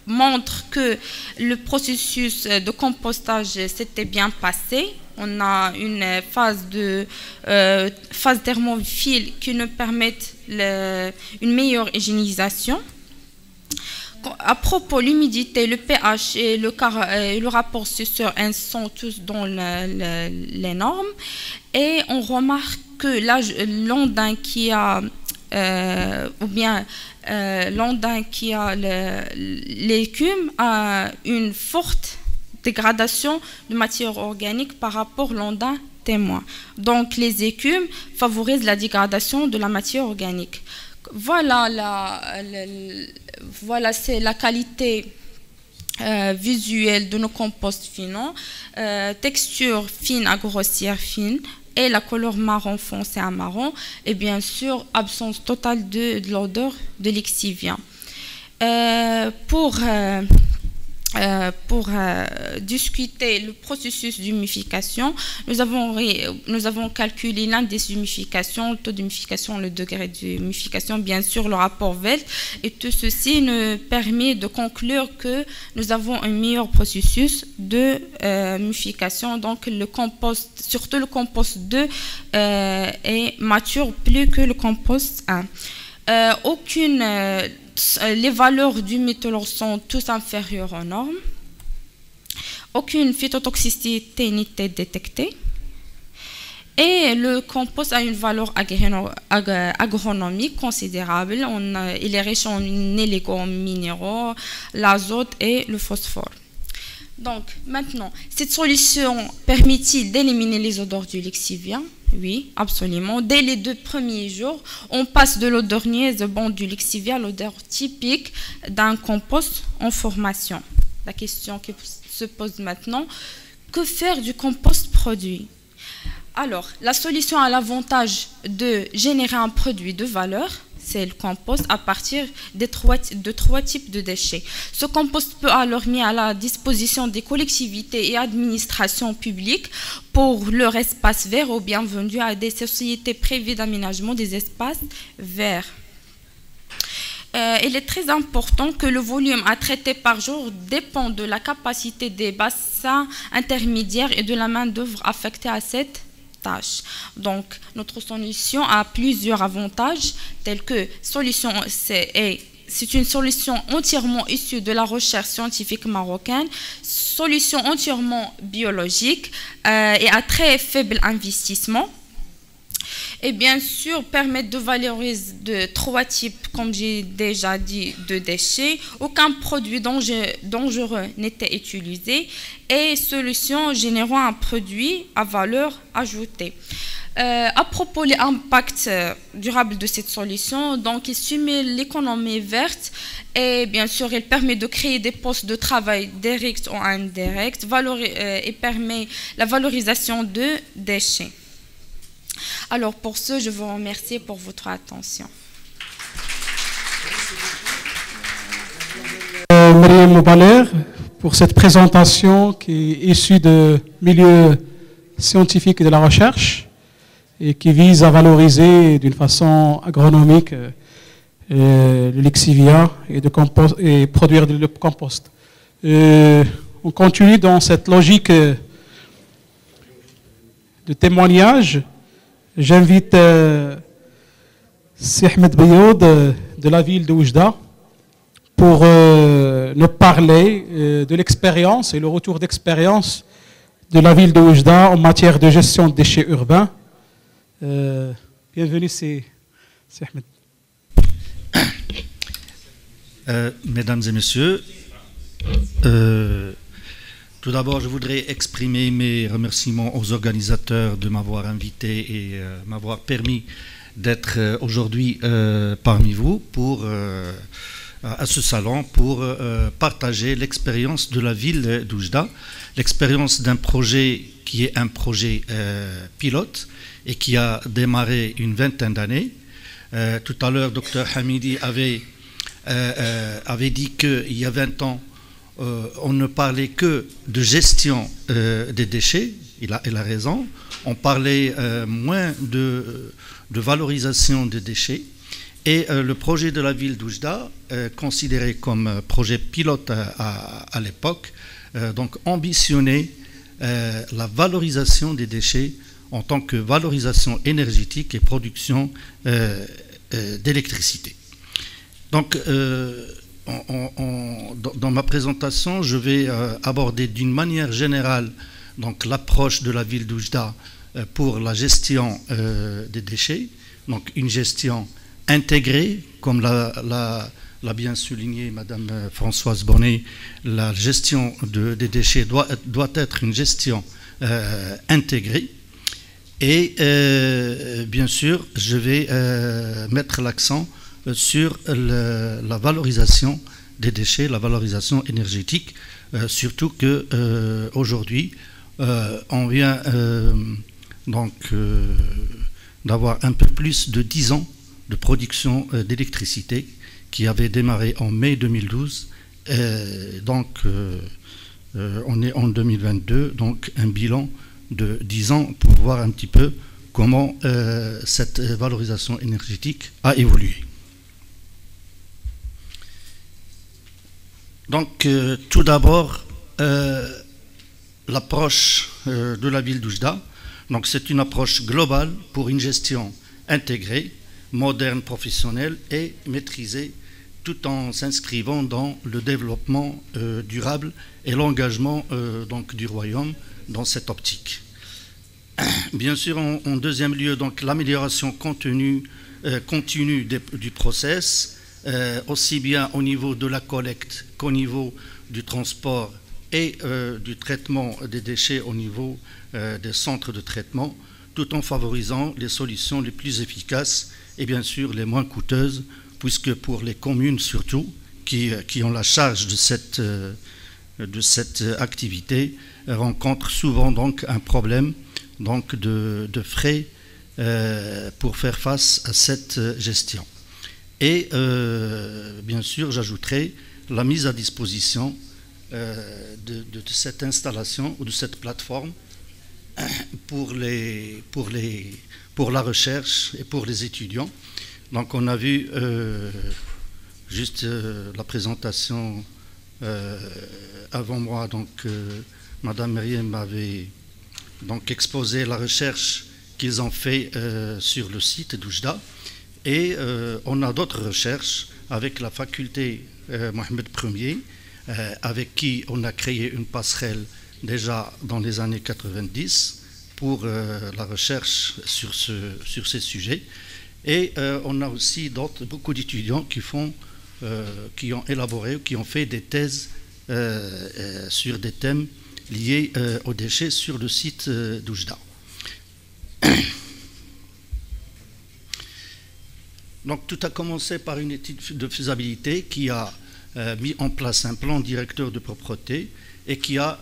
montre que le processus de compostage s'était bien passé. On a une phase thermophile qui nous permet une meilleure hygiénisation. À propos de l'humidité, le pH et le rapport suceur sont tous dans les normes. Et on remarque que l'ondin qui a l'écume a une forte dégradation de matière organique par rapport à l'ondin témoin. Donc les écumes favorisent la dégradation de la matière organique. Voilà, c'est la qualité visuelle de nos composts finaux, texture fine à grossière fine et la couleur marron foncé à marron et bien sûr absence totale de l'odeur de l'exivia. Pour discuter le processus d'humification, nous avons calculé l'indice d'humification, le taux d'humification, le degré d'humification, bien sûr le rapport Velt, et tout ceci nous permet de conclure que nous avons un meilleur processus de humification. Donc le compost, surtout le compost 2 est mature plus que le compost 1. Les valeurs du méthanol sont tous inférieures aux normes. Aucune phytotoxicité n'était détectée. Et le compost a une valeur agronomique considérable. Il est riche en éléments minéraux, l'azote et le phosphore. Donc, maintenant, cette solution permet-il d'éliminer les odeurs du lexivia? Oui, absolument. Dès les 2 premiers jours, on passe de l'odeur niaisebonde du lexivia à l'odeur typique d'un compost en formation. La question qui se pose maintenant, que faire du compost produit? Alors, la solution a l'avantage de générer un produit de valeur, c'est le compost, à partir de 3 types de déchets. Ce compost peut alors mis à la disposition des collectivités et administrations publiques pour leur espace vert ou bien vendu à des sociétés privées d'aménagement des espaces verts. Il est très important que le volume à traiter par jour dépend de la capacité des bassins intermédiaires et de la main-d'œuvre affectée à cette tâche. Donc, notre solution a plusieurs avantages, tels que c'est une solution entièrement issue de la recherche scientifique marocaine, solution entièrement biologique et à très faible investissement. Et bien sûr, permettre de valoriser de 3 types, comme j'ai déjà dit, de déchets. Aucun produit dangereux n'était utilisé. Et solution générant un produit à valeur ajoutée. À propos de l'impact durable de cette solution, donc il stimule l'économie verte et bien sûr il permet de créer des postes de travail directs ou indirects et permet la valorisation de déchets. Alors pour ce, je vous remercie pour votre attention. Mariam Moubaler, pour cette présentation qui est issue de milieux scientifiques et de la recherche et qui vise à valoriser d'une façon agronomique le lexivia et produire le compost. On continue dans cette logique de témoignage. J'invite Si Ahmed Bayoud de la ville de Oujda pour nous parler de l'expérience et le retour d'expérience de la ville de Oujda en matière de gestion de déchets urbains. Bienvenue, Si Ahmed. Mesdames et messieurs, tout d'abord, je voudrais exprimer mes remerciements aux organisateurs de m'avoir invité et m'avoir permis d'être aujourd'hui parmi vous à ce salon pour partager l'expérience de la ville d'Oujda, l'expérience d'un projet qui est un projet pilote et qui a démarré une 20aine d'années. Tout à l'heure, Dr Hamidi avait dit qu'il y a 20 ans, on ne parlait que de gestion des déchets, il a raison, on parlait moins de valorisation des déchets, et le projet de la ville d'Oujda, considéré comme projet pilote à l'époque, donc ambitionnait la valorisation des déchets en tant que valorisation énergétique et production d'électricité. Donc, dans ma présentation, je vais aborder d'une manière générale donc l'approche de la ville d'Oujda pour la gestion des déchets, donc une gestion intégrée, comme l'a bien souligné Madame Françoise Bonnet, la gestion des déchets doit être une gestion intégrée. Et bien sûr, je vais mettre l'accent sur la valorisation des déchets, la valorisation énergétique, surtout que aujourd'hui on vient donc d'avoir un peu plus de 10 ans de production d'électricité qui avait démarré en mai 2012. Donc on est en 2022, donc un bilan de 10 ans pour voir un petit peu comment cette valorisation énergétique a évolué. Donc, tout d'abord, l'approche de la ville d'Oujda. Donc, c'est une approche globale pour une gestion intégrée, moderne, professionnelle et maîtrisée, tout en s'inscrivant dans le développement durable et l'engagement donc du royaume dans cette optique. Bien sûr, en deuxième lieu, donc l'amélioration continue du process. Aussi bien au niveau de la collecte qu'au niveau du transport et du traitement des déchets au niveau des centres de traitement, tout en favorisant les solutions les plus efficaces et bien sûr les moins coûteuses, puisque pour les communes surtout, qui ont la charge de cette activité, rencontrent souvent donc un problème donc de frais pour faire face à cette gestion. Et bien sûr, j'ajouterai la mise à disposition de cette installation ou de cette plateforme pour la recherche et pour les étudiants. Donc on a vu juste la présentation avant moi, donc Madame Meriem avait donc exposé la recherche qu'ils ont fait sur le site d'Oujda, et on a d'autres recherches avec la faculté Mohamed Ier, avec qui on a créé une passerelle déjà dans les années 90 pour la recherche sur ces sujets. Et on a aussi beaucoup d'étudiants qui ont élaboré, qui ont fait des thèses sur des thèmes liés aux déchets sur le site d'Oujda. Donc tout a commencé par une étude de faisabilité qui a mis en place un plan directeur de propreté et qui a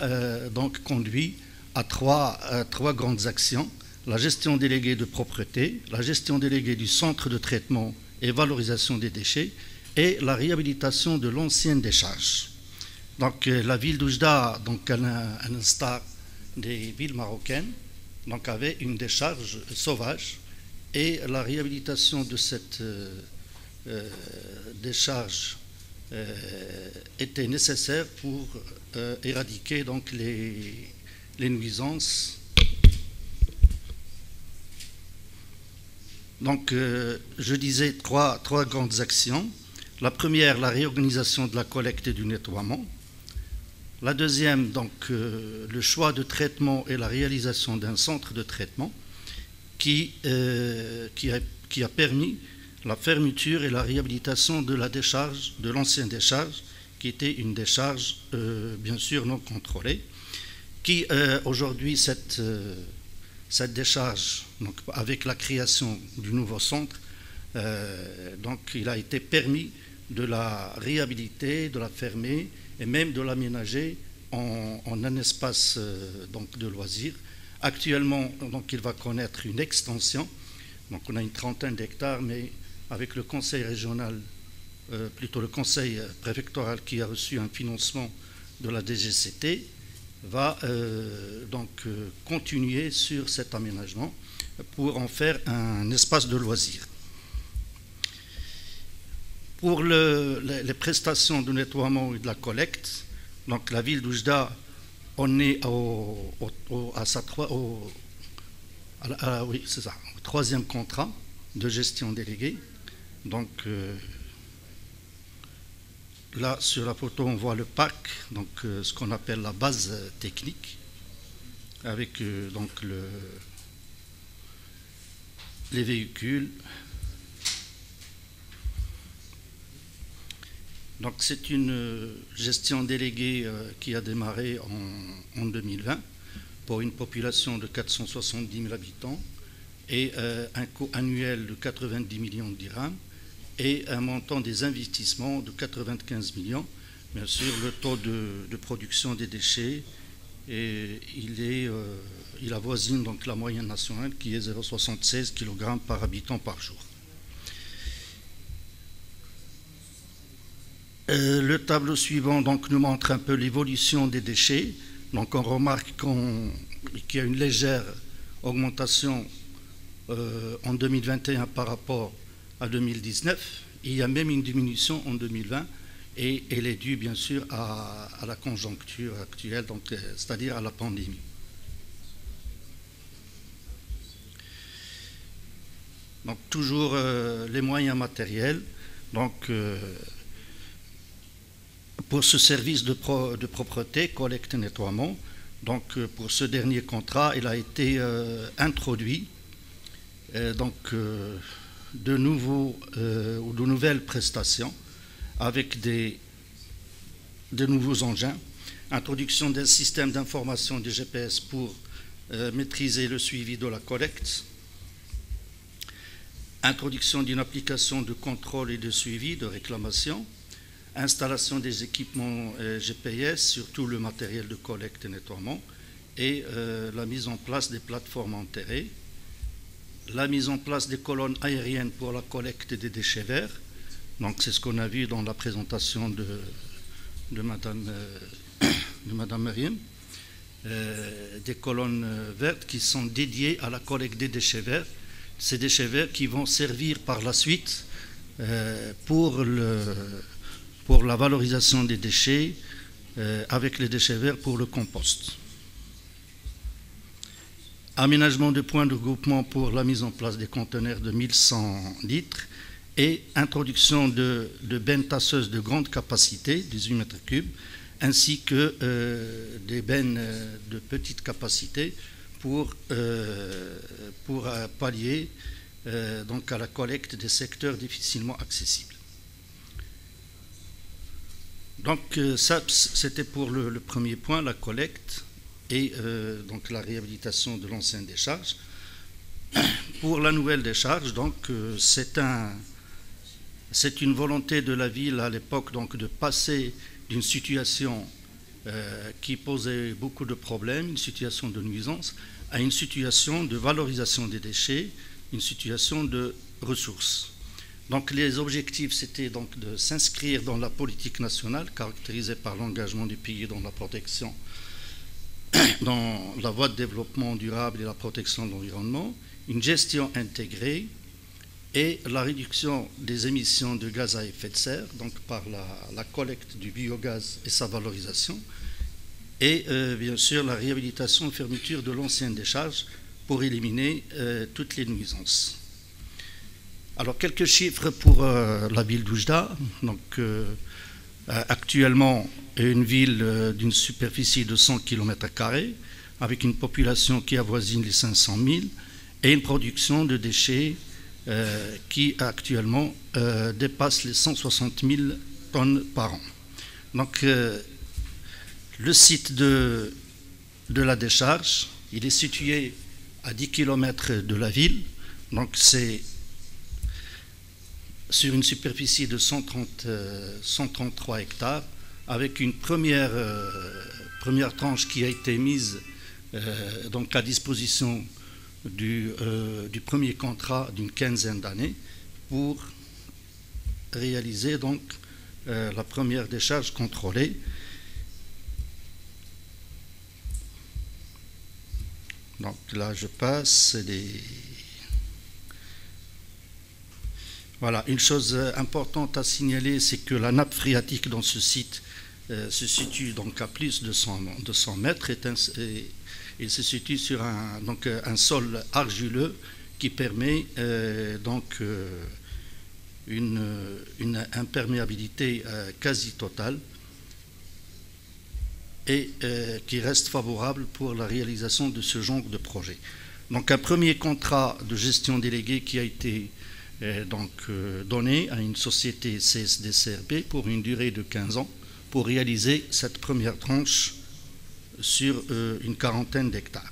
donc conduit à trois grandes actions: la gestion déléguée de propreté, la gestion déléguée du centre de traitement et valorisation des déchets, et la réhabilitation de l'ancienne décharge. Donc la ville d'Oujda, donc à l'instar des villes marocaines, donc avait une décharge sauvage, et la réhabilitation de cette décharge était nécessaire pour éradiquer donc les nuisances. Donc je disais trois grandes actions. La première, la réorganisation de la collecte et du nettoiement. La deuxième, donc le choix de traitement et la réalisation d'un centre de traitement qui a permis la fermeture et la réhabilitation de la décharge, de l'ancienne décharge, qui était une décharge bien sûr non contrôlée, qui aujourd'hui cette décharge, donc avec la création du nouveau centre, donc il a été permis de la réhabiliter, de la fermer et même de l'aménager en un espace donc de loisirs. Actuellement, donc, il va connaître une extension. Donc on a une trentaine d'hectares, mais avec le conseil régional, plutôt le conseil préfectoral qui a reçu un financement de la DGCT, va donc continuer sur cet aménagement pour en faire un espace de loisirs. Pour les prestations de nettoiement et de la collecte, donc la ville d'Oujda, on est au troisième contrat de gestion déléguée. Donc là, sur la photo, on voit le parc, donc ce qu'on appelle la base technique, avec donc les véhicules. Donc c'est une gestion déléguée qui a démarré en 2020 pour une population de 470 000 habitants et un coût annuel de 90 millions de dirhams et un montant des investissements de 95 millions. Bien sûr, le taux de production des déchets, et il avoisine donc la moyenne nationale qui est 0,76 kg par habitant par jour. Le tableau suivant donc, nous montre un peu l'évolution des déchets. Donc on remarque qu'il y a une légère augmentation en 2021 par rapport à 2019. Il y a même une diminution en 2020 et elle est due bien sûr à la conjoncture actuelle, c'est-à-dire à la pandémie. Donc toujours les moyens matériels. Donc pour ce service de propreté, collecte et nettoiement, donc pour ce dernier contrat, il a été introduit de nouvelles prestations avec de nouveaux engins. introduction d'un système d'information du GPS pour maîtriser le suivi de la collecte, introduction d'une application de contrôle et de suivi de réclamation, installation des équipements GPS sur tout le matériel de collecte et nettoiement, et la mise en place des plateformes enterrées, la mise en place des colonnes aériennes pour la collecte des déchets verts. Donc c'est ce qu'on a vu dans la présentation de Madame Meriem, des colonnes vertes qui sont dédiées à la collecte des déchets verts. Ces déchets verts qui vont servir par la suite pour la valorisation des déchets avec les déchets verts pour le compost. Aménagement de points de regroupement pour la mise en place des conteneurs de 1100 litres et introduction de bennes tasseuses de grande capacité, 18 mètres cubes, ainsi que des bennes de petite capacité pour pallier donc à la collecte des secteurs difficilement accessibles. Donc ça, c'était pour le premier point, la collecte et donc la réhabilitation de l'ancienne décharge. Pour la nouvelle décharge, donc c'est une volonté de la ville à l'époque donc de passer d'une situation qui posait beaucoup de problèmes, une situation de nuisance, à une situation de valorisation des déchets, une situation de ressources. Donc les objectifs, c'était donc de s'inscrire dans la politique nationale, caractérisée par l'engagement du pays dans la protection, dans la voie de développement durable et la protection de l'environnement, une gestion intégrée et la réduction des émissions de gaz à effet de serre, donc par la collecte du biogaz et sa valorisation, et bien sûr la réhabilitation et fermeture de l'ancienne décharge pour éliminer toutes les nuisances. Alors quelques chiffres pour la ville d'Oujda. Donc actuellement une ville d'une superficie de 100 km² avec une population qui avoisine les 500 000 et une production de déchets qui actuellement dépasse les 160 000 tonnes par an. Donc le site de la décharge, il est situé à 10 km de la ville, donc c'est sur une superficie de 133 hectares, avec une première tranche qui a été mise donc à disposition du premier contrat d'une quinzaine d'années pour réaliser donc la première décharge contrôlée. Donc là je passe Voilà, une chose importante à signaler, c'est que la nappe phréatique dans ce site se situe donc à plus de 100 mètres et se situe sur un sol argileux qui permet donc une imperméabilité quasi totale et qui reste favorable pour la réalisation de ce genre de projet. Donc un premier contrat de gestion déléguée qui a été donné à une société CSD-CRB pour une durée de 15 ans pour réaliser cette première tranche sur une quarantaine d'hectares.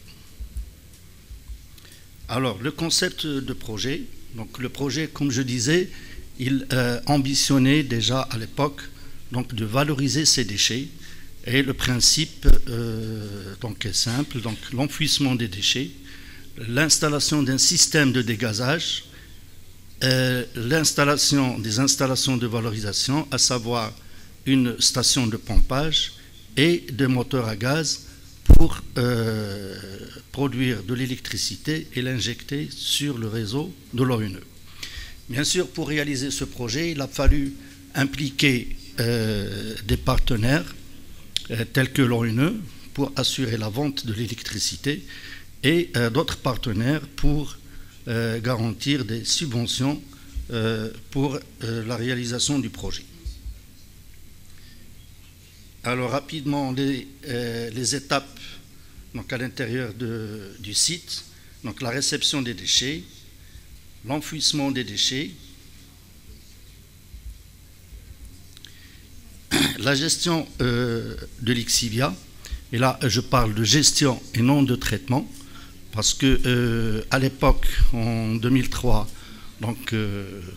Alors le concept de projet, donc le projet comme je disais, il ambitionnait déjà à l'époque donc de valoriser ces déchets et le principe donc est simple, donc l'enfouissement des déchets, l'installation d'un système de dégazage, l'installation des installations de valorisation, à savoir une station de pompage et des moteurs à gaz pour produire de l'électricité et l'injecter sur le réseau de l'ONE. Bien sûr, pour réaliser ce projet, il a fallu impliquer des partenaires tels que l'ONE pour assurer la vente de l'électricité et d'autres partenaires pour garantir des subventions pour la réalisation du projet. Alors rapidement, les étapes donc, à l'intérieur du site, donc la réception des déchets, l'enfouissement des déchets, la gestion de l'Ixivia, et là je parle de gestion et non de traitement, parce que à l'époque, en 2003, donc,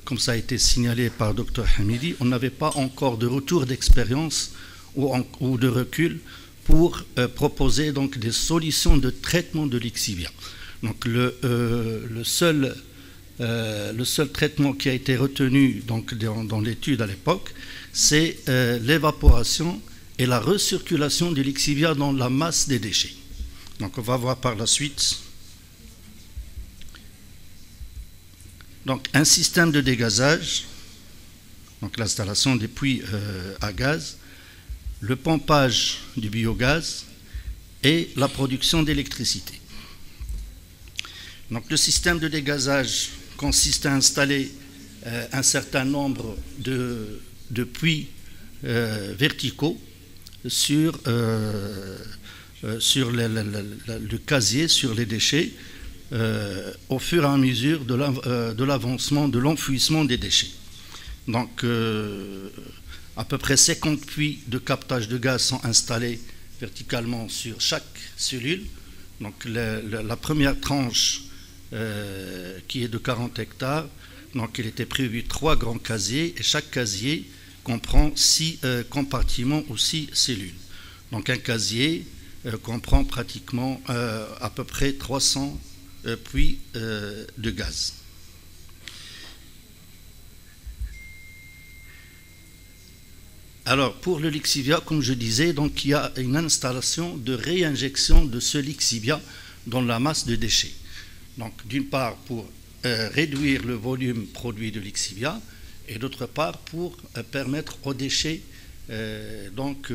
comme ça a été signalé par Dr Hamidi, on n'avait pas encore de retour d'expérience ou de recul pour proposer donc des solutions de traitement de l'Ixivia. Donc le seul traitement qui a été retenu donc, dans l'étude à l'époque, c'est l'évaporation et la recirculation de l'Ixivia dans la masse des déchets. Donc on va voir par la suite. Donc un système de dégazage, donc l'installation des puits à gaz, le pompage du biogaz et la production d'électricité. Donc le système de dégazage consiste à installer un certain nombre de puits verticaux sur le casier, sur les déchets, au fur et à mesure de l'avancement, de l'enfouissement des déchets. Donc à peu près 50 puits de captage de gaz sont installés verticalement sur chaque cellule. Donc la première tranche qui est de 40 hectares, donc il était prévu 3 grands casiers et chaque casier comprend 6 compartiments ou 6 cellules. Donc un casier comprend pratiquement à peu près 300 puits de gaz. Alors pour le Lixivia, comme je disais, donc il y a une installation de réinjection de ce Lixivia dans la masse de déchets. Donc d'une part pour réduire le volume produit de Lixivia et d'autre part pour permettre aux déchets donc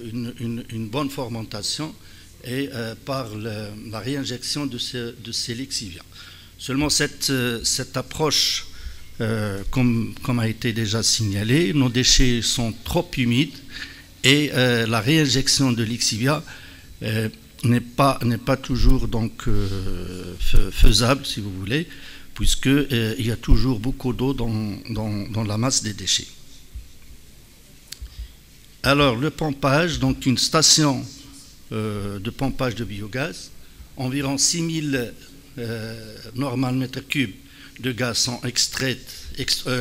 une bonne fermentation et par la réinjection de ces Lixivia. Seulement cette approche, comme a été déjà signalé, nos déchets sont trop humides et la réinjection de Lixivia n'est pas toujours donc faisable, si vous voulez, puisqu'il y a toujours beaucoup d'eau dans la masse des déchets. Alors le pompage, donc une station de pompage de biogaz, environ 6000 normal mètres cubes de gaz sont extraits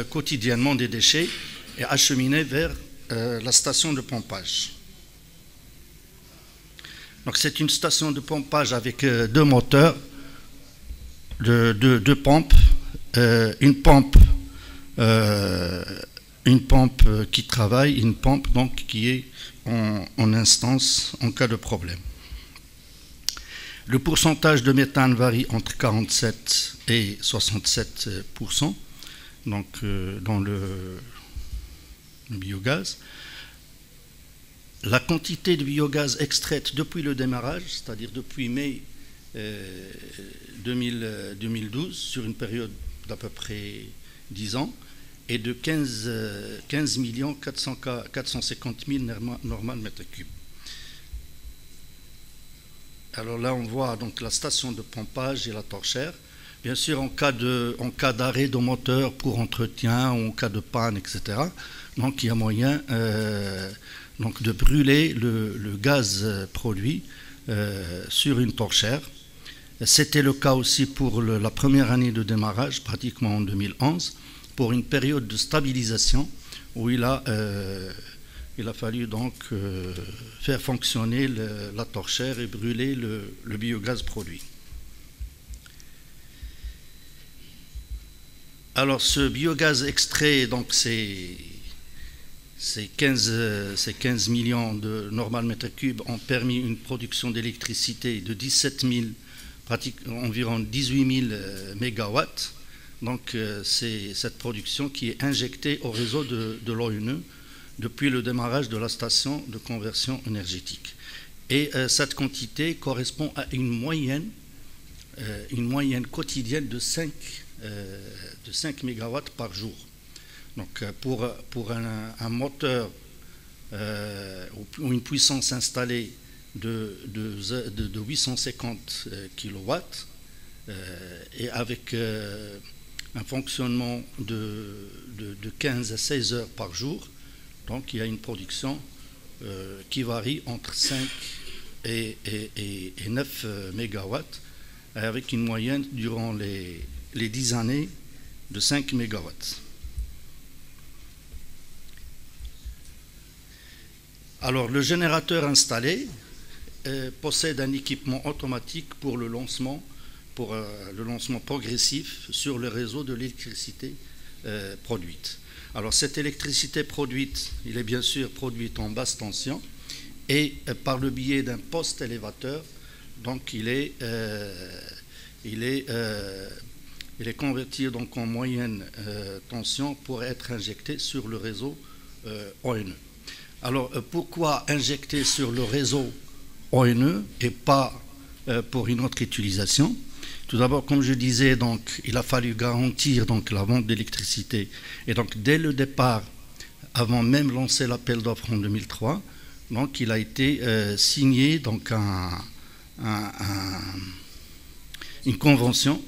quotidiennement des déchets et acheminés vers la station de pompage. Donc c'est une station de pompage avec 2 moteurs, 2 pompes, une pompe qui travaille, une pompe donc qui est en instance en cas de problème. Le pourcentage de méthane varie entre 47 et 67%, donc dans le biogaz. La quantité de biogaz extraite depuis le démarrage, c'est-à-dire depuis mai 2012, sur une période d'à peu près 10 ans, est de 15 450 000 normal mètres cubes. Alors là, on voit donc la station de pompage et la torchère. Bien sûr, en cas d'arrêt de moteur pour entretien, ou en cas de panne, etc., donc il y a moyen donc de brûler le gaz produit sur une torchère. C'était le cas aussi pour la première année de démarrage, pratiquement en 2011, pour une période de stabilisation où il a fallu donc faire fonctionner la torchère et brûler le biogaz produit. Alors ce biogaz extrait, donc ces 15 millions de normal mètres cubes ont permis une production d'électricité de 17 000, environ 18 000 mégawatts. Donc c'est cette production qui est injectée au réseau de l'ONE depuis le démarrage de la station de conversion énergétique. Et cette quantité correspond à une moyenne quotidienne de 5 mégawatts par jour. Donc pour un moteur ou une puissance installée de 850 kW et avec un fonctionnement de 15 à 16 heures par jour, Donc il y a une production qui varie entre 5 et 9 mégawatts, avec une moyenne durant les 10 années de 5 mégawatts. Alors le générateur installé possède un équipement automatique pour le lancement progressif sur le réseau de l'électricité produite. Alors cette électricité produite, il est bien sûr produite en basse tension et par le biais d'un poste élévateur, donc il est converti donc en moyenne tension pour être injecté sur le réseau ONE. Alors pourquoi injecter sur le réseau ONE et pas pour une autre utilisation? Tout d'abord, comme je disais, donc, il a fallu garantir donc, la vente d'électricité. Et donc, dès le départ, avant même de lancer l'appel d'offres en 2003, donc, il a été signé donc, une convention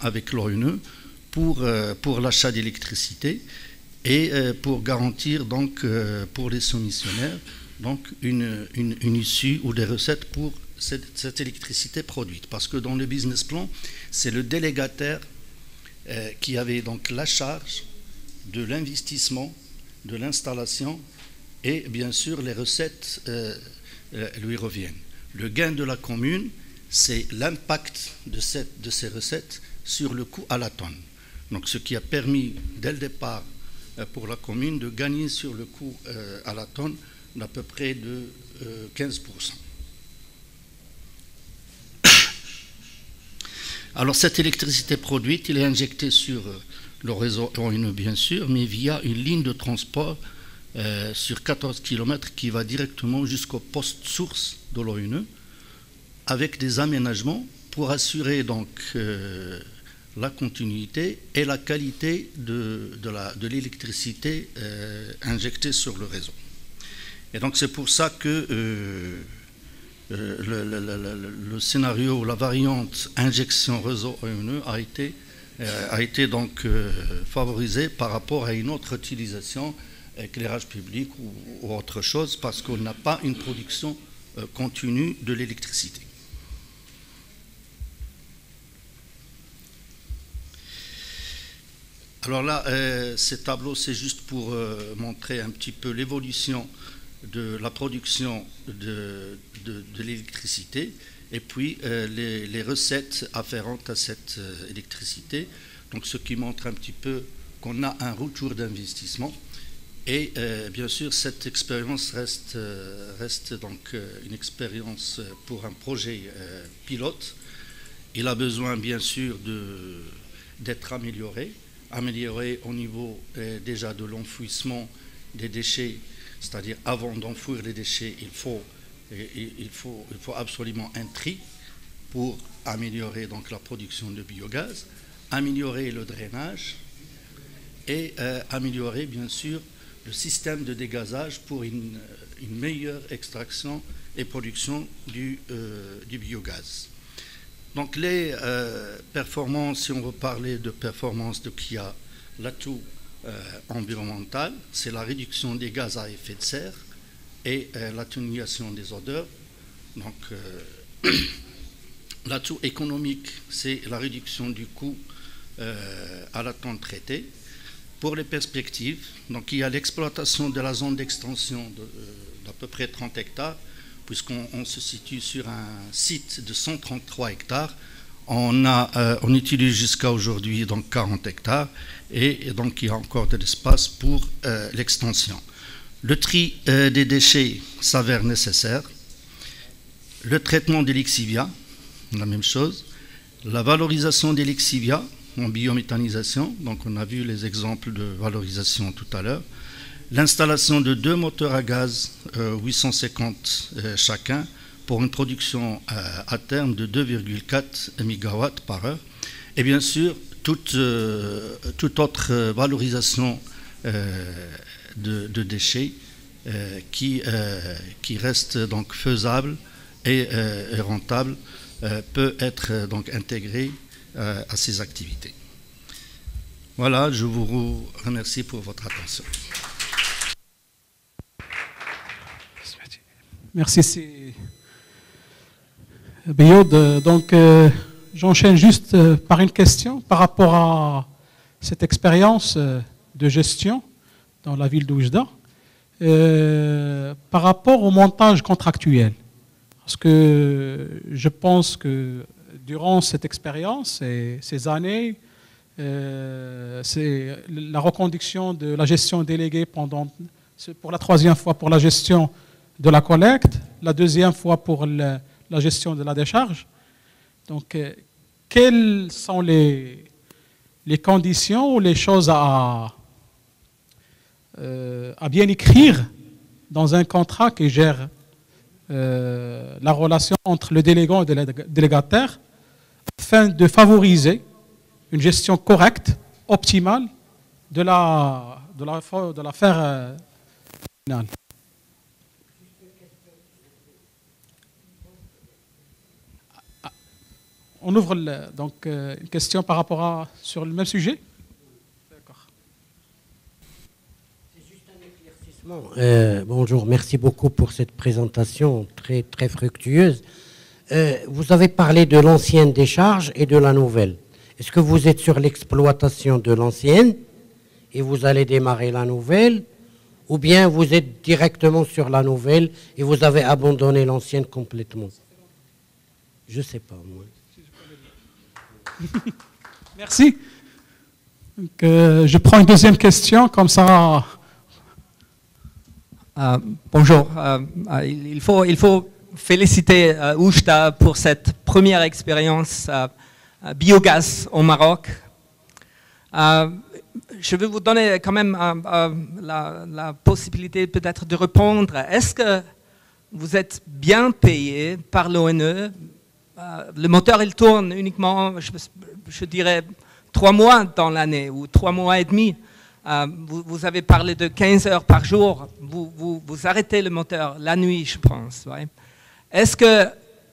avec l'ONE pour l'achat d'électricité et pour garantir donc, pour les soumissionnaires donc, une issue ou des recettes pour cette électricité produite. Parce que dans le business plan, c'est le délégataire qui avait donc la charge de l'investissement, de l'installation et bien sûr les recettes lui reviennent. Le gain de la commune, c'est l'impact de ces recettes sur le coût à la tonne. Donc ce qui a permis dès le départ pour la commune de gagner sur le coût à la tonne d'à peu près de 15%. Alors cette électricité produite, elle est injectée sur le réseau ONE bien sûr, mais via une ligne de transport sur 14 km qui va directement jusqu'au poste source de l'ONE, avec des aménagements pour assurer donc la continuité et la qualité de l'électricité injectée sur le réseau. Et donc c'est pour ça que le scénario, la variante injection réseau ONE a été donc favorisé par rapport à une autre utilisation, éclairage public ou autre chose, parce qu'on n'a pas une production continue de l'électricité. Alors là, ces tableaux, c'est juste pour montrer un petit peu l'évolution de la production de l'électricité et puis les recettes afférentes à cette électricité. Donc ce qui montre un petit peu qu'on a un retour d'investissement et bien sûr cette expérience reste donc une expérience pour un projet pilote. Il a besoin bien sûr d'être amélioré au niveau déjà de l'enfouissement des déchets. C'est-à-dire, avant d'enfouir les déchets, il faut absolument un tri pour améliorer donc, la production de biogaz, améliorer le drainage et améliorer, bien sûr, le système de dégazage pour une meilleure extraction et production du biogaz. Donc, les performances, si on veut parler de performance, donc il y a l'atout environnemental, c'est la réduction des gaz à effet de serre et l'atténuation des odeurs. Donc, l'atout économique, c'est la réduction du coût à la tonne traitée. Pour les perspectives, donc il y a l'exploitation de la zone d'extension d'à peu près 30 hectares, puisqu'on se situe sur un site de 133 hectares. On utilise jusqu'à aujourd'hui donc 40 hectares et donc il y a encore de l'espace pour l'extension. Le tri des déchets s'avère nécessaire. Le traitement des lixivias, la même chose. La valorisation des lixivias en biométhanisation, donc on a vu les exemples de valorisation tout à l'heure. L'installation de 2 moteurs à gaz 850 chacun, pour une production à terme de 2,4 MW par heure. Et bien sûr, toute autre valorisation de déchets qui reste donc faisable et rentable peut être donc intégrée à ces activités. Voilà, je vous remercie pour votre attention. Merci, Biod. Donc, j'enchaîne juste par une question par rapport à cette expérience de gestion dans la ville d'Oujda, par rapport au montage contractuel. Parce que je pense que durant cette expérience et ces années, c'est la reconduction de la gestion déléguée pour la 3e fois pour la gestion de la collecte, la 2e fois pour la gestion de la décharge. Donc, quelles sont les conditions ou les choses à bien écrire dans un contrat qui gère la relation entre le délégant et le délégataire afin de favoriser une gestion correcte, optimale de l'affaire finale. On ouvre donc une question par rapport sur le même sujet. D'accord. C'est juste un éclaircissement. Bonjour, merci beaucoup pour cette présentation très, très fructueuse. Vous avez parlé de l'ancienne décharge et de la nouvelle. Est-ce que vous êtes sur l'exploitation de l'ancienne et vous allez démarrer la nouvelle, ou bien vous êtes directement sur la nouvelle et vous avez abandonné l'ancienne complètement? Je ne sais pas, moi. Merci. Donc, je prends une deuxième question, comme ça. Bonjour. Il faut féliciter Oujda pour cette première expérience biogaz au Maroc. Je vais vous donner quand même la possibilité peut-être de répondre. Est-ce que vous êtes bien payé par l'ONE? Le moteur, il tourne uniquement, je dirais, 3 mois dans l'année ou 3 mois et demi. Vous avez parlé de 15 heures par jour. Vous arrêtez le moteur la nuit, je pense. Ouais. Est-ce que,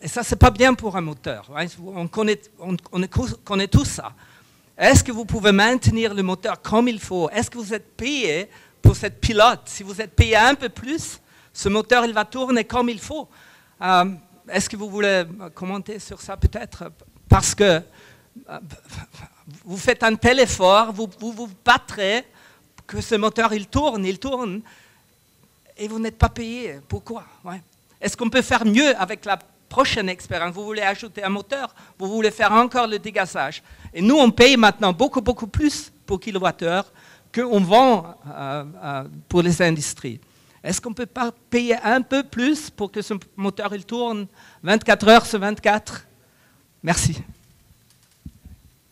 et ça, c'est pas bien pour un moteur. Ouais. On connaît tout ça. Est-ce que vous pouvez maintenir le moteur comme il faut? Est-ce que vous êtes payé pour cette pilote? Si vous êtes payé un peu plus, ce moteur, il va tourner comme il faut. Est-ce que vous voulez commenter sur ça peut-être? Parce que vous faites un tel effort, vous vous battrez que ce moteur il tourne, et vous n'êtes pas payé. Pourquoi? Ouais. Est-ce qu'on peut faire mieux avec la prochaine expérience? Vous voulez ajouter un moteur, vous voulez faire encore le dégazage. Et nous, on paye maintenant beaucoup plus pour kilowattheure qu'on vend pour les industries. Est-ce qu'on ne peut pas payer un peu plus pour que ce moteur il tourne 24 heures sur 24? Merci.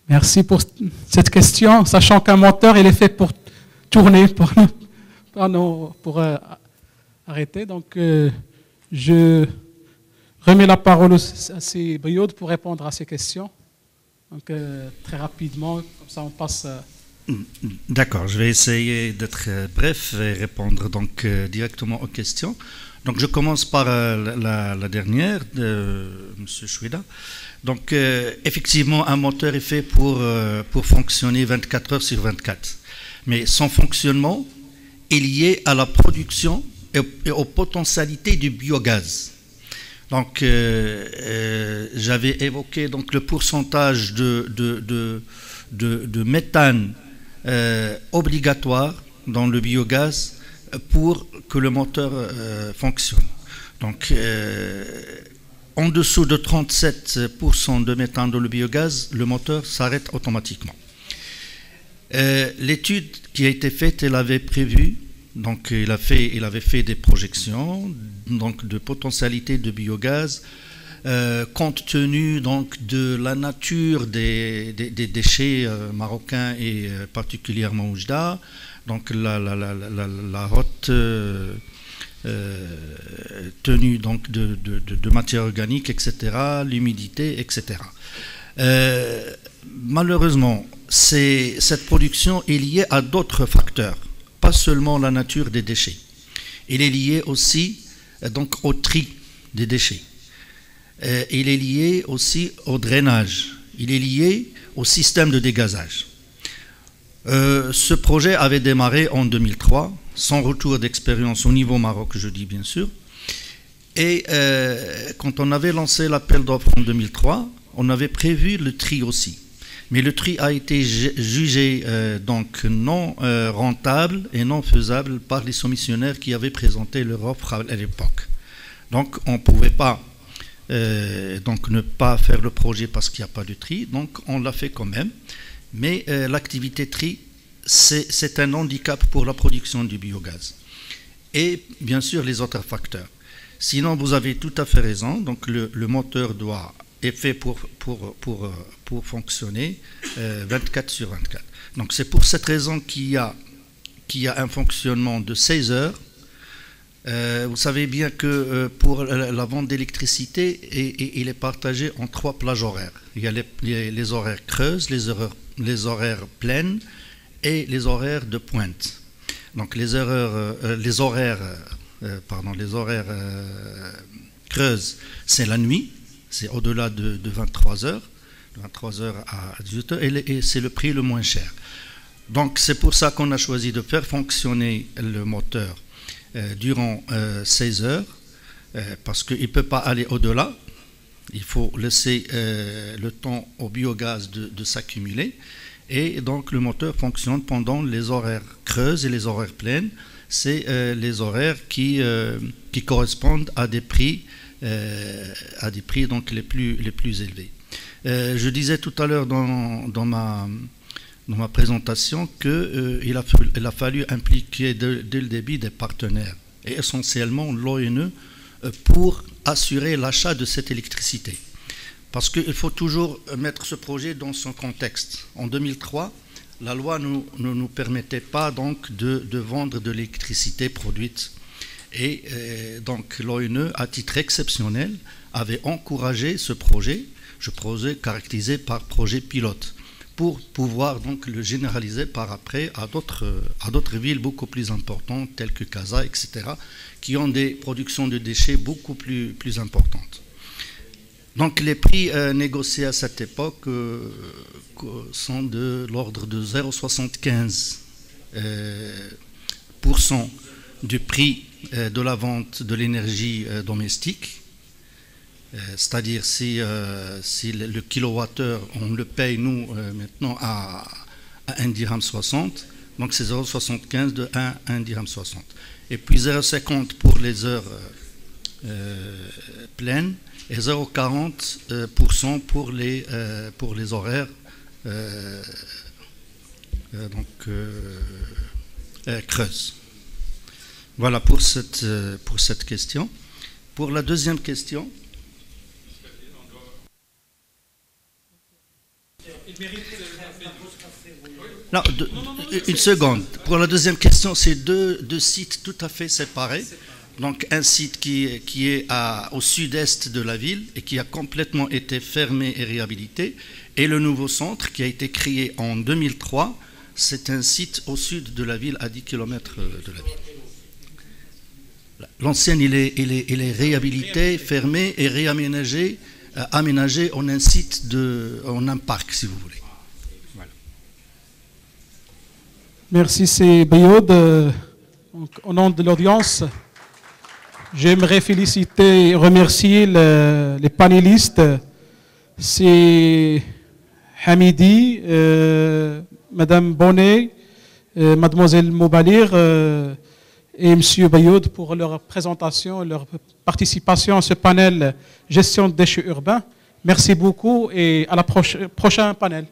Merci pour cette question, sachant qu'un moteur il est fait pour tourner, pour arrêter. Donc, je remets la parole à ces Biod pour répondre à ces questions. Donc, très rapidement, comme ça on passe... D'accord, je vais essayer d'être bref et répondre donc directement aux questions. Donc je commence par la dernière de M. Chouida. Donc effectivement, un moteur est fait pour fonctionner 24 heures sur 24. Mais son fonctionnement est lié à la production et aux potentialités du biogaz. Donc j'avais évoqué donc, le pourcentage de méthane obligatoire dans le biogaz pour que le moteur fonctionne. Donc, en dessous de 37% de méthane dans le biogaz, le moteur s'arrête automatiquement. L'étude qui a été faite, elle avait prévu, donc il avait fait des projections donc, de potentialité de biogaz compte tenu donc de la nature des déchets marocains et particulièrement Oujda, donc la haute tenue donc de matière organique, etc., l'humidité, etc. Malheureusement, cette production est liée à d'autres facteurs, pas seulement la nature des déchets. Elle est liée aussi donc au tri des déchets. Il est lié aussi au drainage, il est lié au système de dégazage. Ce projet avait démarré en 2003, sans retour d'expérience au niveau Maroc, je dis bien sûr. Et quand on avait lancé l'appel d'offres en 2003, on avait prévu le tri aussi. Mais le tri a été jugé donc non rentable et non faisable par les soumissionnaires qui avaient présenté leur offre à l'époque. Donc on ne pouvait pas donc ne pas faire le projet parce qu'il n'y a pas de tri, donc on l'a fait quand même. Mais l'activité tri, c'est un handicap pour la production du biogaz. Et bien sûr les autres facteurs. Sinon vous avez tout à fait raison, donc le moteur est fait pour fonctionner 24 sur 24. Donc c'est pour cette raison qu'il y a un fonctionnement de 16 heures. Vous savez bien que pour la vente d'électricité, il est partagé en 3 plages horaires. Il y a les horaires creuses, les horaires pleines et les horaires de pointe. Donc les horaires creuses, c'est la nuit, c'est au-delà de 23 heures, de 23 heures à 18 heures, et c'est le prix le moins cher. Donc c'est pour ça qu'on a choisi de faire fonctionner le moteur durant 16 heures, parce qu'il ne peut pas aller au-delà. Il faut laisser le temps au biogaz de s'accumuler. Et donc le moteur fonctionne pendant les horaires creuses et les horaires pleines. C'est les horaires qui correspondent à des prix donc les plus élevés. Je disais tout à l'heure dans ma présentation qu'il a fallu impliquer dès le début des partenaires, et essentiellement l'ONE, pour assurer l'achat de cette électricité. Parce qu'il faut toujours mettre ce projet dans son contexte. En 2003, la loi ne nous permettait pas donc de vendre de l'électricité produite. Et donc l'ONE, à titre exceptionnel, avait encouragé ce projet caractérisé par projet pilote, pour pouvoir donc le généraliser par après à d'autres villes beaucoup plus importantes, telles que Casa, etc., qui ont des productions de déchets beaucoup plus importantes. Donc les prix négociés à cette époque sont de l'ordre de 0,75% du prix de la vente de l'énergie domestique. C'est-à-dire si le kilowattheure, on le paye nous maintenant à 1,60 dirham, donc c'est 0,75 de 1 dirham 60. Et puis 0,50 pour les heures pleines et 0,40% pour les horaires creuses. Voilà pour cette question. Pour la deuxième question. Non, une seconde. Pour la deuxième question, c'est deux sites tout à fait séparés. Donc un site qui est au sud-est de la ville et qui a complètement été fermé et réhabilité, et le nouveau centre qui a été créé en 2003, c'est un site au sud de la ville, à 10 km de la ville. L'ancien, il est réhabilité, fermé et réaménagé, aménagé en un site, en un parc, si vous voulez. Voilà. Merci, c'est Bayoud. Au nom de l'audience, j'aimerais féliciter et remercier les panélistes. C'est Hamidi, Madame Bonnet, Mademoiselle Moubalir et M. Bayoud pour leur présentation, leur participation à ce panel gestion de déchets urbains. Merci beaucoup et à la prochain panel.